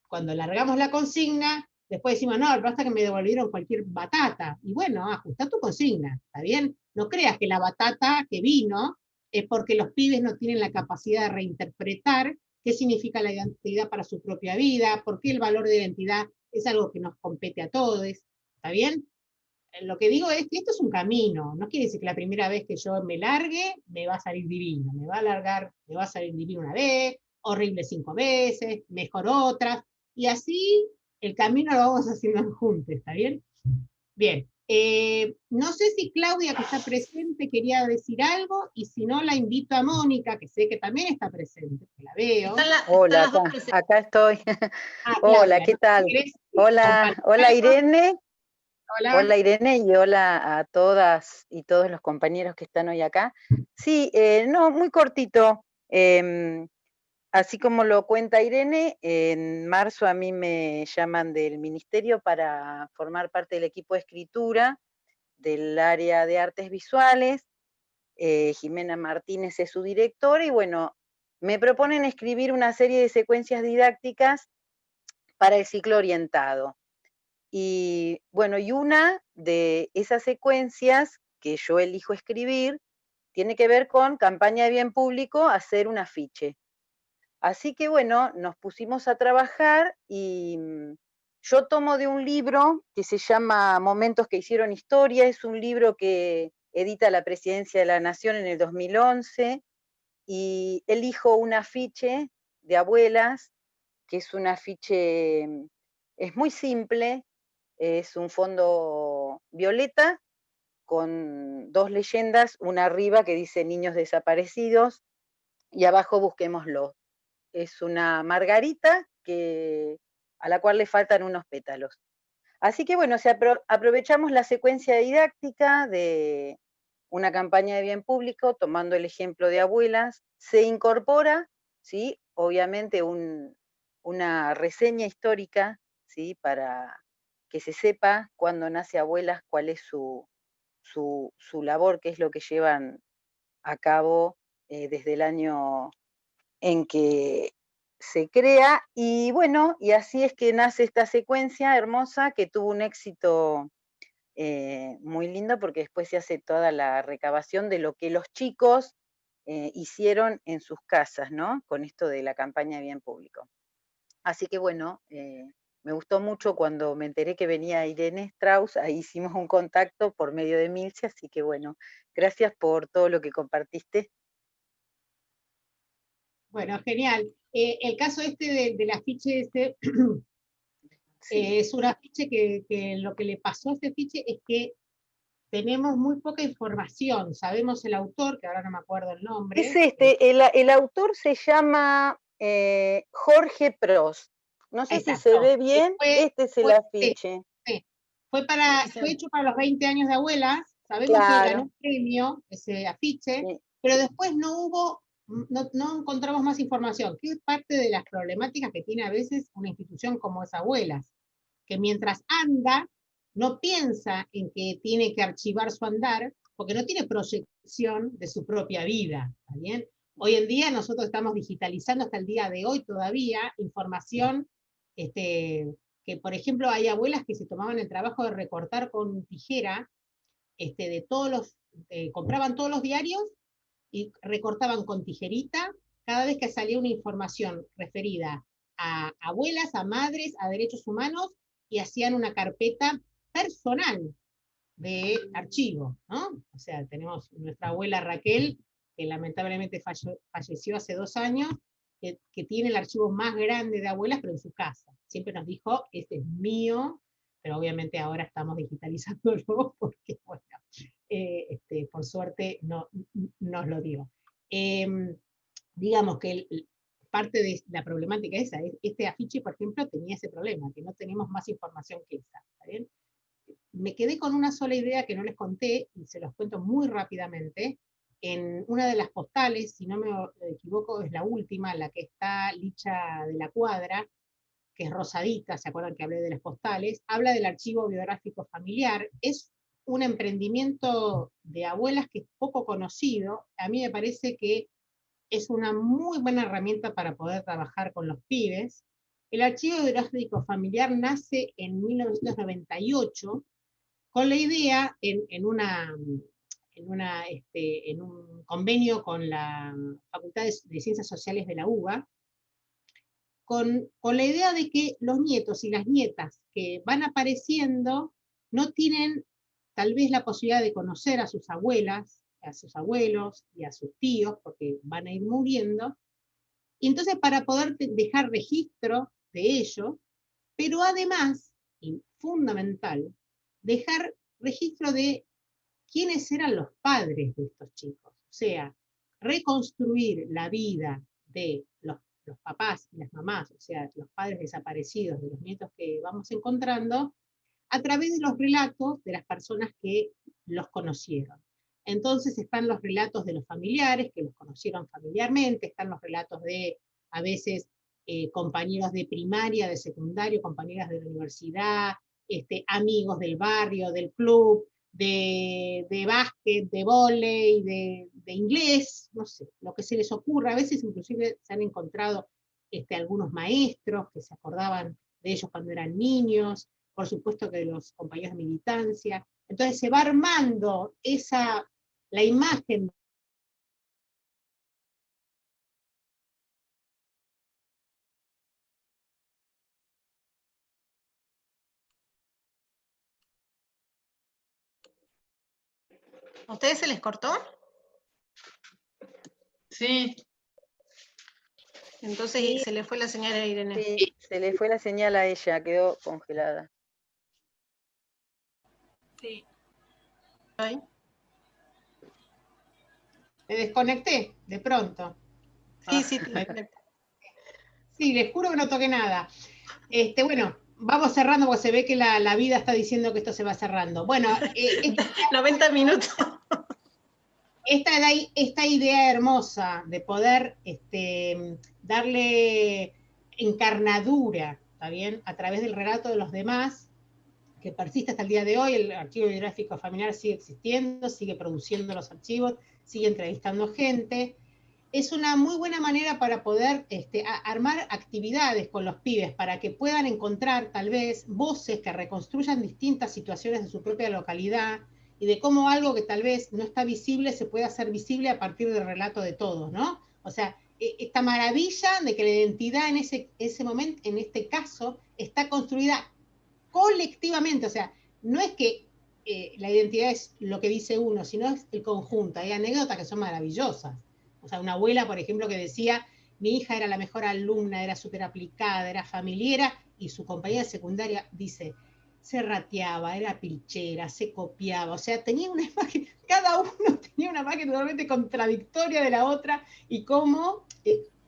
cuando largamos la consigna, después decimos, no, basta que me devolvieron cualquier batata. Y bueno, ajusta tu consigna, ¿está bien? No creas que la batata que vino es porque los pibes no tienen la capacidad de reinterpretar qué significa la identidad para su propia vida, por qué el valor de identidad es algo que nos compete a todos, ¿está bien? Lo que digo es que esto es un camino, no quiere decir que la primera vez que yo me largue me va a salir divino, me va a salir divino una vez, horrible 5 veces, mejor otras, y así el camino lo vamos haciendo juntos, ¿está bien? Bien, no sé si Claudia, que está presente, quería decir algo, y si no la invito a Mónica, que sé que también está presente, que la veo. Hola, las dos presentes. acá estoy. Claudia, Hola, ¿qué tal? ¿querés Hola, compartir hola algo? Irene. Hola. Hola Irene y hola a todas y todos los compañeros que están hoy acá. Sí, no, muy cortito. Así como lo cuenta Irene, en marzo a mí me llaman del ministerio para formar parte del equipo de escritura del área de artes visuales. Jimena Martínez es su directora y bueno, me proponen escribir una serie de secuencias didácticas para el ciclo orientado. Y bueno, y una de esas secuencias que yo elijo escribir tiene que ver con campaña de bien público, hacer un afiche. Así que bueno, nos pusimos a trabajar y yo tomo de un libro que se llama Momentos que hicieron historia, es un libro que edita la Presidencia de la Nación en el 2011, y elijo un afiche de abuelas, que es un afiche, es muy simple, es un fondo violeta con 2 leyendas, una arriba que dice niños desaparecidos y abajo busquémoslo. Es una margarita a la cual le faltan unos pétalos. Así que bueno, aprovechamos la secuencia didáctica de una campaña de bien público, tomando el ejemplo de abuelas, se incorpora, ¿sí? Obviamente una reseña histórica, ¿sí? Para que se sepa cuándo nace Abuelas, cuál es su labor, qué es lo que llevan a cabo desde el año en que se crea, y bueno, y así es que nace esta secuencia hermosa que tuvo un éxito muy lindo, porque después se hace toda la recabación de lo que los chicos hicieron en sus casas, ¿no? Con esto de la campaña de bien público. Así que bueno, me gustó mucho cuando me enteré que venía Irene Strauss, ahí hicimos un contacto por medio de Milce, así que bueno, gracias por todo lo que compartiste. Bueno, genial. El caso del afiche Sí. es un afiche que lo que le pasó a este afiche es que tenemos muy poca información. Sabemos el autor, que ahora no me acuerdo el nombre. Es el autor se llama Jorge Prost. No sé si se ve bien, este es el afiche. Sí. Fue hecho para los 20 años de Abuelas, sabemos que ganó un premio ese afiche, sí, pero después no encontramos más información, que es parte de las problemáticas que tiene a veces una institución como es Abuelas, que mientras anda, no piensa en que tiene que archivar su andar, porque no tiene proyección de su propia vida, ¿está bien? Hoy en día nosotros estamos digitalizando hasta el día de hoy todavía información, que por ejemplo hay abuelas que se tomaban el trabajo de recortar con tijera, de compraban todos los diarios y recortaban con tijerita cada vez que salía una información referida a abuelas, a madres, a derechos humanos, y hacían una carpeta personal de archivo, ¿no? O sea, tenemos nuestra abuela Raquel, que lamentablemente falleció hace 2 años, que tiene el archivo más grande de abuelas, pero en su casa. Siempre nos dijo, este es mío, pero obviamente ahora estamos digitalizándolo porque, bueno, por suerte no, nos lo dio. Digamos que parte de la problemática esa, este afiche, por ejemplo, tenía ese problema, que no tenemos más información que esa, ¿está bien? Me quedé con una sola idea que no les conté, y se los cuento muy rápidamente. En una de las postales, si no me equivoco, es la última, la que está Licha de la Cuadra, que es rosadita, ¿se acuerdan que hablé de las postales? Habla del archivo biográfico familiar. Es un emprendimiento de abuelas que es poco conocido. A mí me parece que es una muy buena herramienta para poder trabajar con los pibes. El archivo biográfico familiar nace en 1998 con la idea, en un convenio con la Facultad de Ciencias Sociales de la UBA, con la idea de que los nietos y las nietas que van apareciendo no tienen tal vez la posibilidad de conocer a sus abuelas, a sus abuelos y a sus tíos, porque van a ir muriendo, y entonces para poder dejar registro de ello, pero además, y fundamental, dejar registro de quiénes eran los padres de estos chicos, o sea, reconstruir la vida de los papás y las mamás, o sea, los padres desaparecidos de los nietos que vamos encontrando, a través de los relatos de las personas que los conocieron. Entonces están los relatos de los familiares, que los conocieron familiarmente, están los relatos de, a veces, compañeros de primaria, de secundario, compañeras de la universidad, amigos del barrio, del club, de básquet, de vóley, de inglés, no sé, lo que se les ocurra. A veces inclusive se han encontrado algunos maestros que se acordaban de ellos cuando eran niños, por supuesto que de los compañeros de militancia. Entonces se va armando la imagen. ¿A ustedes se les cortó? Sí. Entonces Sí. se le fue la señal a Irene. Sí, se le fue la señal a ella, quedó congelada. Sí. ¿Ay? Me desconecté de pronto. Sí, sí, te desconecté. Sí, les juro que no toqué nada. Bueno, vamos cerrando porque se ve que la vida está diciendo que esto se va cerrando. Bueno, 90 minutos. Esta idea hermosa de poder darle encarnadura, ¿está bien?, a través del relato de los demás, que persiste hasta el día de hoy. El archivo biográfico familiar sigue existiendo, sigue produciendo los archivos, sigue entrevistando gente. Es una muy buena manera para poder armar actividades con los pibes, para que puedan encontrar tal vez voces que reconstruyan distintas situaciones de su propia localidad, y de cómo algo que tal vez no está visible se puede hacer visible a partir del relato de todos, ¿no? O sea, esta maravilla de que la identidad en ese momento, en este caso, está construida colectivamente. O sea, no es que la identidad es lo que dice uno, sino es el conjunto. Hay anécdotas que son maravillosas. O sea, una abuela, por ejemplo, que decía, mi hija era la mejor alumna, era súper aplicada, era familiera, y su compañera de secundaria dice, se rateaba, era pilchera, se copiaba. O sea, tenía una imagen, cada uno tenía una imagen totalmente contradictoria de la otra, y cómo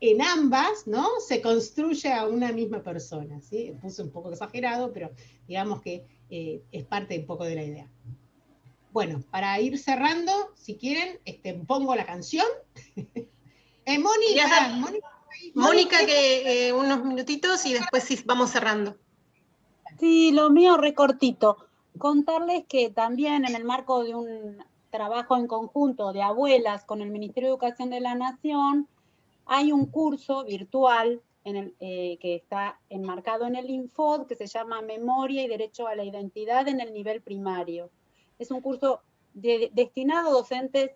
en ambas, ¿no?, se construye a una misma persona, ¿sí? Puse un poco exagerado, pero digamos que es parte un poco de la idea. Bueno, para ir cerrando, si quieren, pongo la canción. Mónica, que unos minutitos y después sí, vamos cerrando. Sí, lo mío recortito. Contarles que también en el marco de un trabajo en conjunto de abuelas con el Ministerio de Educación de la Nación, hay un curso virtual que está enmarcado en el Infod, que se llama Memoria y Derecho a la Identidad en el Nivel Primario. Es un curso destinado a docentes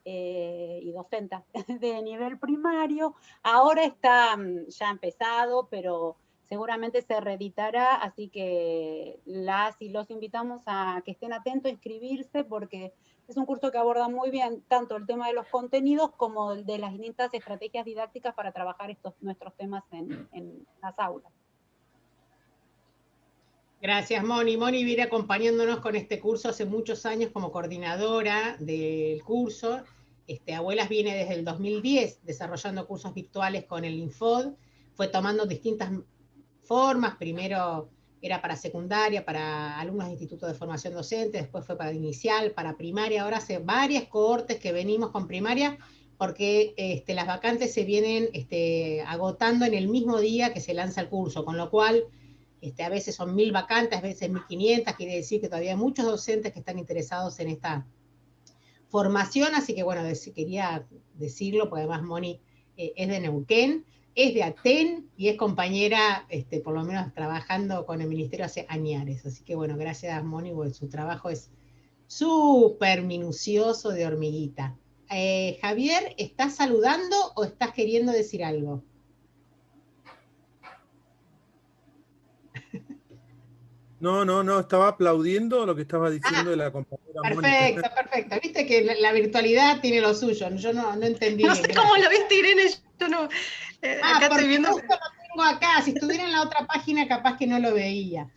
y docentas de nivel primario. Ahora está ya empezado, pero seguramente se reeditará, así que las y los invitamos a que estén atentos a inscribirse, porque es un curso que aborda muy bien tanto el tema de los contenidos como el de las distintas estrategias didácticas para trabajar nuestros temas en las aulas. Gracias, Moni. Moni viene acompañándonos con este curso hace muchos años como coordinadora del curso. Abuelas viene desde el 2010 desarrollando cursos virtuales con el Infod. Fue tomando distintas formas. Primero era para secundaria, para alumnos de instituto de formación docente, después fue para inicial, para primaria. Ahora hace varias cohortes que venimos con primaria porque las vacantes se vienen agotando en el mismo día que se lanza el curso, con lo cual a veces son 1000 vacantes, a veces 1500, quiere decir que todavía hay muchos docentes que están interesados en esta formación, así que bueno, quería decirlo, porque además Moni es de Neuquén, es de Aten y es compañera, por lo menos trabajando con el ministerio hace años, así que bueno, gracias Moni, porque su trabajo es súper minucioso de hormiguita. Javier, ¿estás saludando o estás queriendo decir algo? No, estaba aplaudiendo lo que estaba diciendo de la compañera Mónica. Perfecto. Viste que la virtualidad tiene lo suyo, yo no entendí. No sé cómo lo viste, Irene, yo no. Acá estoy viendo. Justo lo tengo acá, si estuviera en la otra página capaz que no lo veía.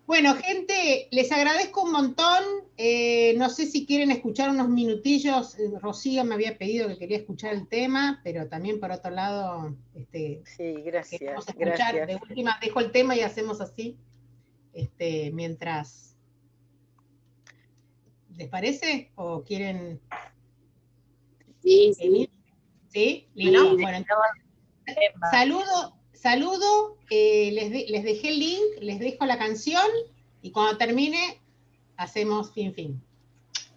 Bueno, gente, les agradezco un montón. No sé si quieren escuchar unos minutillos. Rocío me había pedido que quería escuchar el tema, pero también por otro lado, sí, gracias. Queremos escuchar. De última dejo el tema y hacemos así. Mientras, ¿les parece? ¿O quieren? Sí. ¿Sí? ¿Listo? Bueno, entonces, saludo, les dejé el link, les dejo la canción y cuando termine hacemos fin.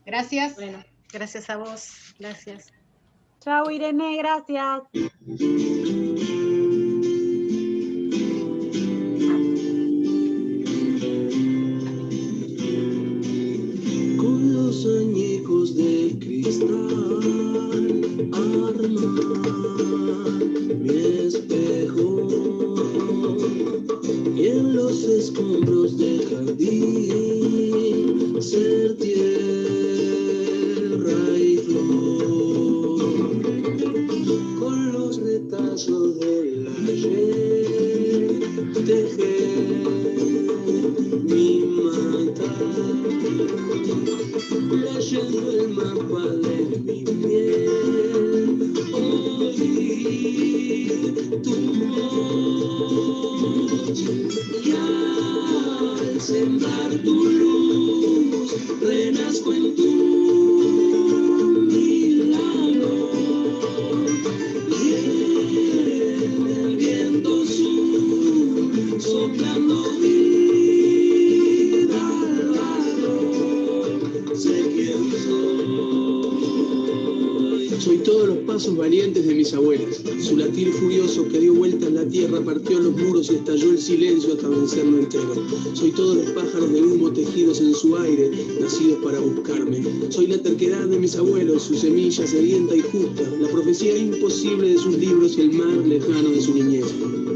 Gracias. Bueno, gracias a vos, gracias. Chao, Irene, gracias. Añejos de cristal arma mi espejo y en los escombros del jardín ser tierra y flor con los retazos del ayer tejer mi manta leyendo el mapa de mi piel, oír tu voz y al sembrar tu luz renazco en tu milagro y en el viento sur soplando vida al barro sé quién soy todos los pasos valientes de mis abuelas, su latir furioso que dio vueltas la tierra, partió los muros y estalló el silencio hasta vencerlo entero. Soy todos los pájaros de humo tejidos en su aire, nacidos para buscarme. Soy la terquedad de mis abuelos, su semilla sedienta y justa, la profecía imposible de sus libros y el mar lejano de su niñez.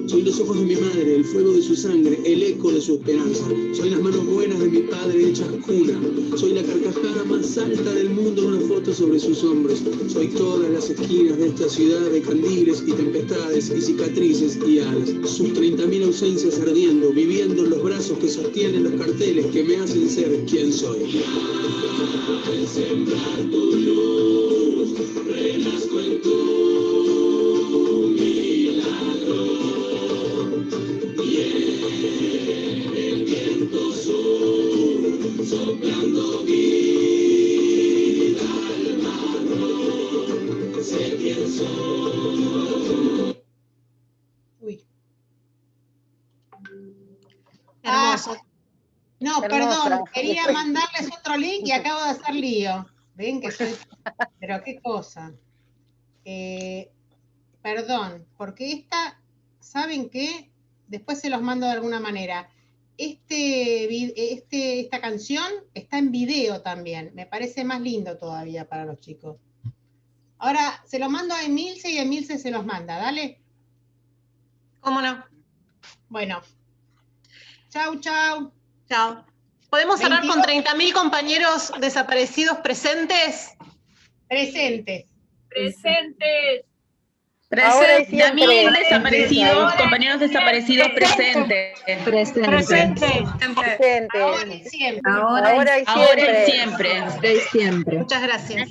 Soy los ojos de mi madre, el fuego de su sangre, el eco de su esperanza. Soy las manos buenas de mi padre hechas cuna. Soy la carcajada más alta del mundo en una foto sobre sus hombros. Soy todas las esquinas de esta ciudad de candiles y tempestades y cicatrices y alas. Sus 30.000 ausencias ardiendo, viviendo en los brazos que sostienen los carteles que me hacen ser quien soy. Al sembrar tu luz, renazco en tu milagro. Y en el viento sur, soplando vida al marrón, sé quién soy. Uy. Hermoso. No, Hermosa. perdón, quería mandarles otro link y acabo de hacer lío. Ven que soy... Pero qué cosa. Perdón, porque ¿saben qué? Después se los mando de alguna manera. Esta canción está en video también. Me parece más lindo todavía para los chicos. Ahora se lo mando a Emilce y Emilce se los manda. Dale. ¿Cómo no? Bueno. Chau, chau. Chao. ¿Podemos cerrar 22. con 30.000 compañeros desaparecidos presentes? Presentes. Presentes. Ahora y Presente. También siempre. desaparecidos, compañeros desaparecidos presentes. Presente. Ahora y siempre. Ahora y Ahora y siempre. siempre. Muchas gracias.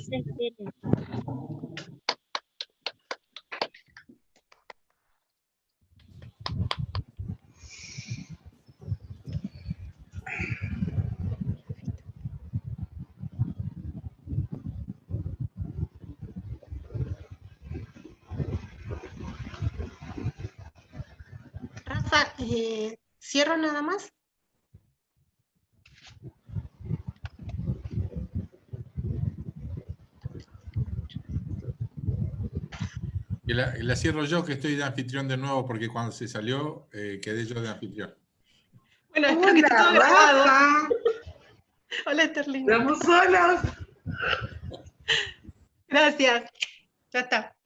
Rafa, ¿cierro nada más? Y la cierro yo, que estoy de anfitrión de nuevo, porque cuando se salió, quedé yo de anfitrión. Bueno, espero que esté todo grabado. Hola, Esterlina. Estamos solos. Gracias. Ya está.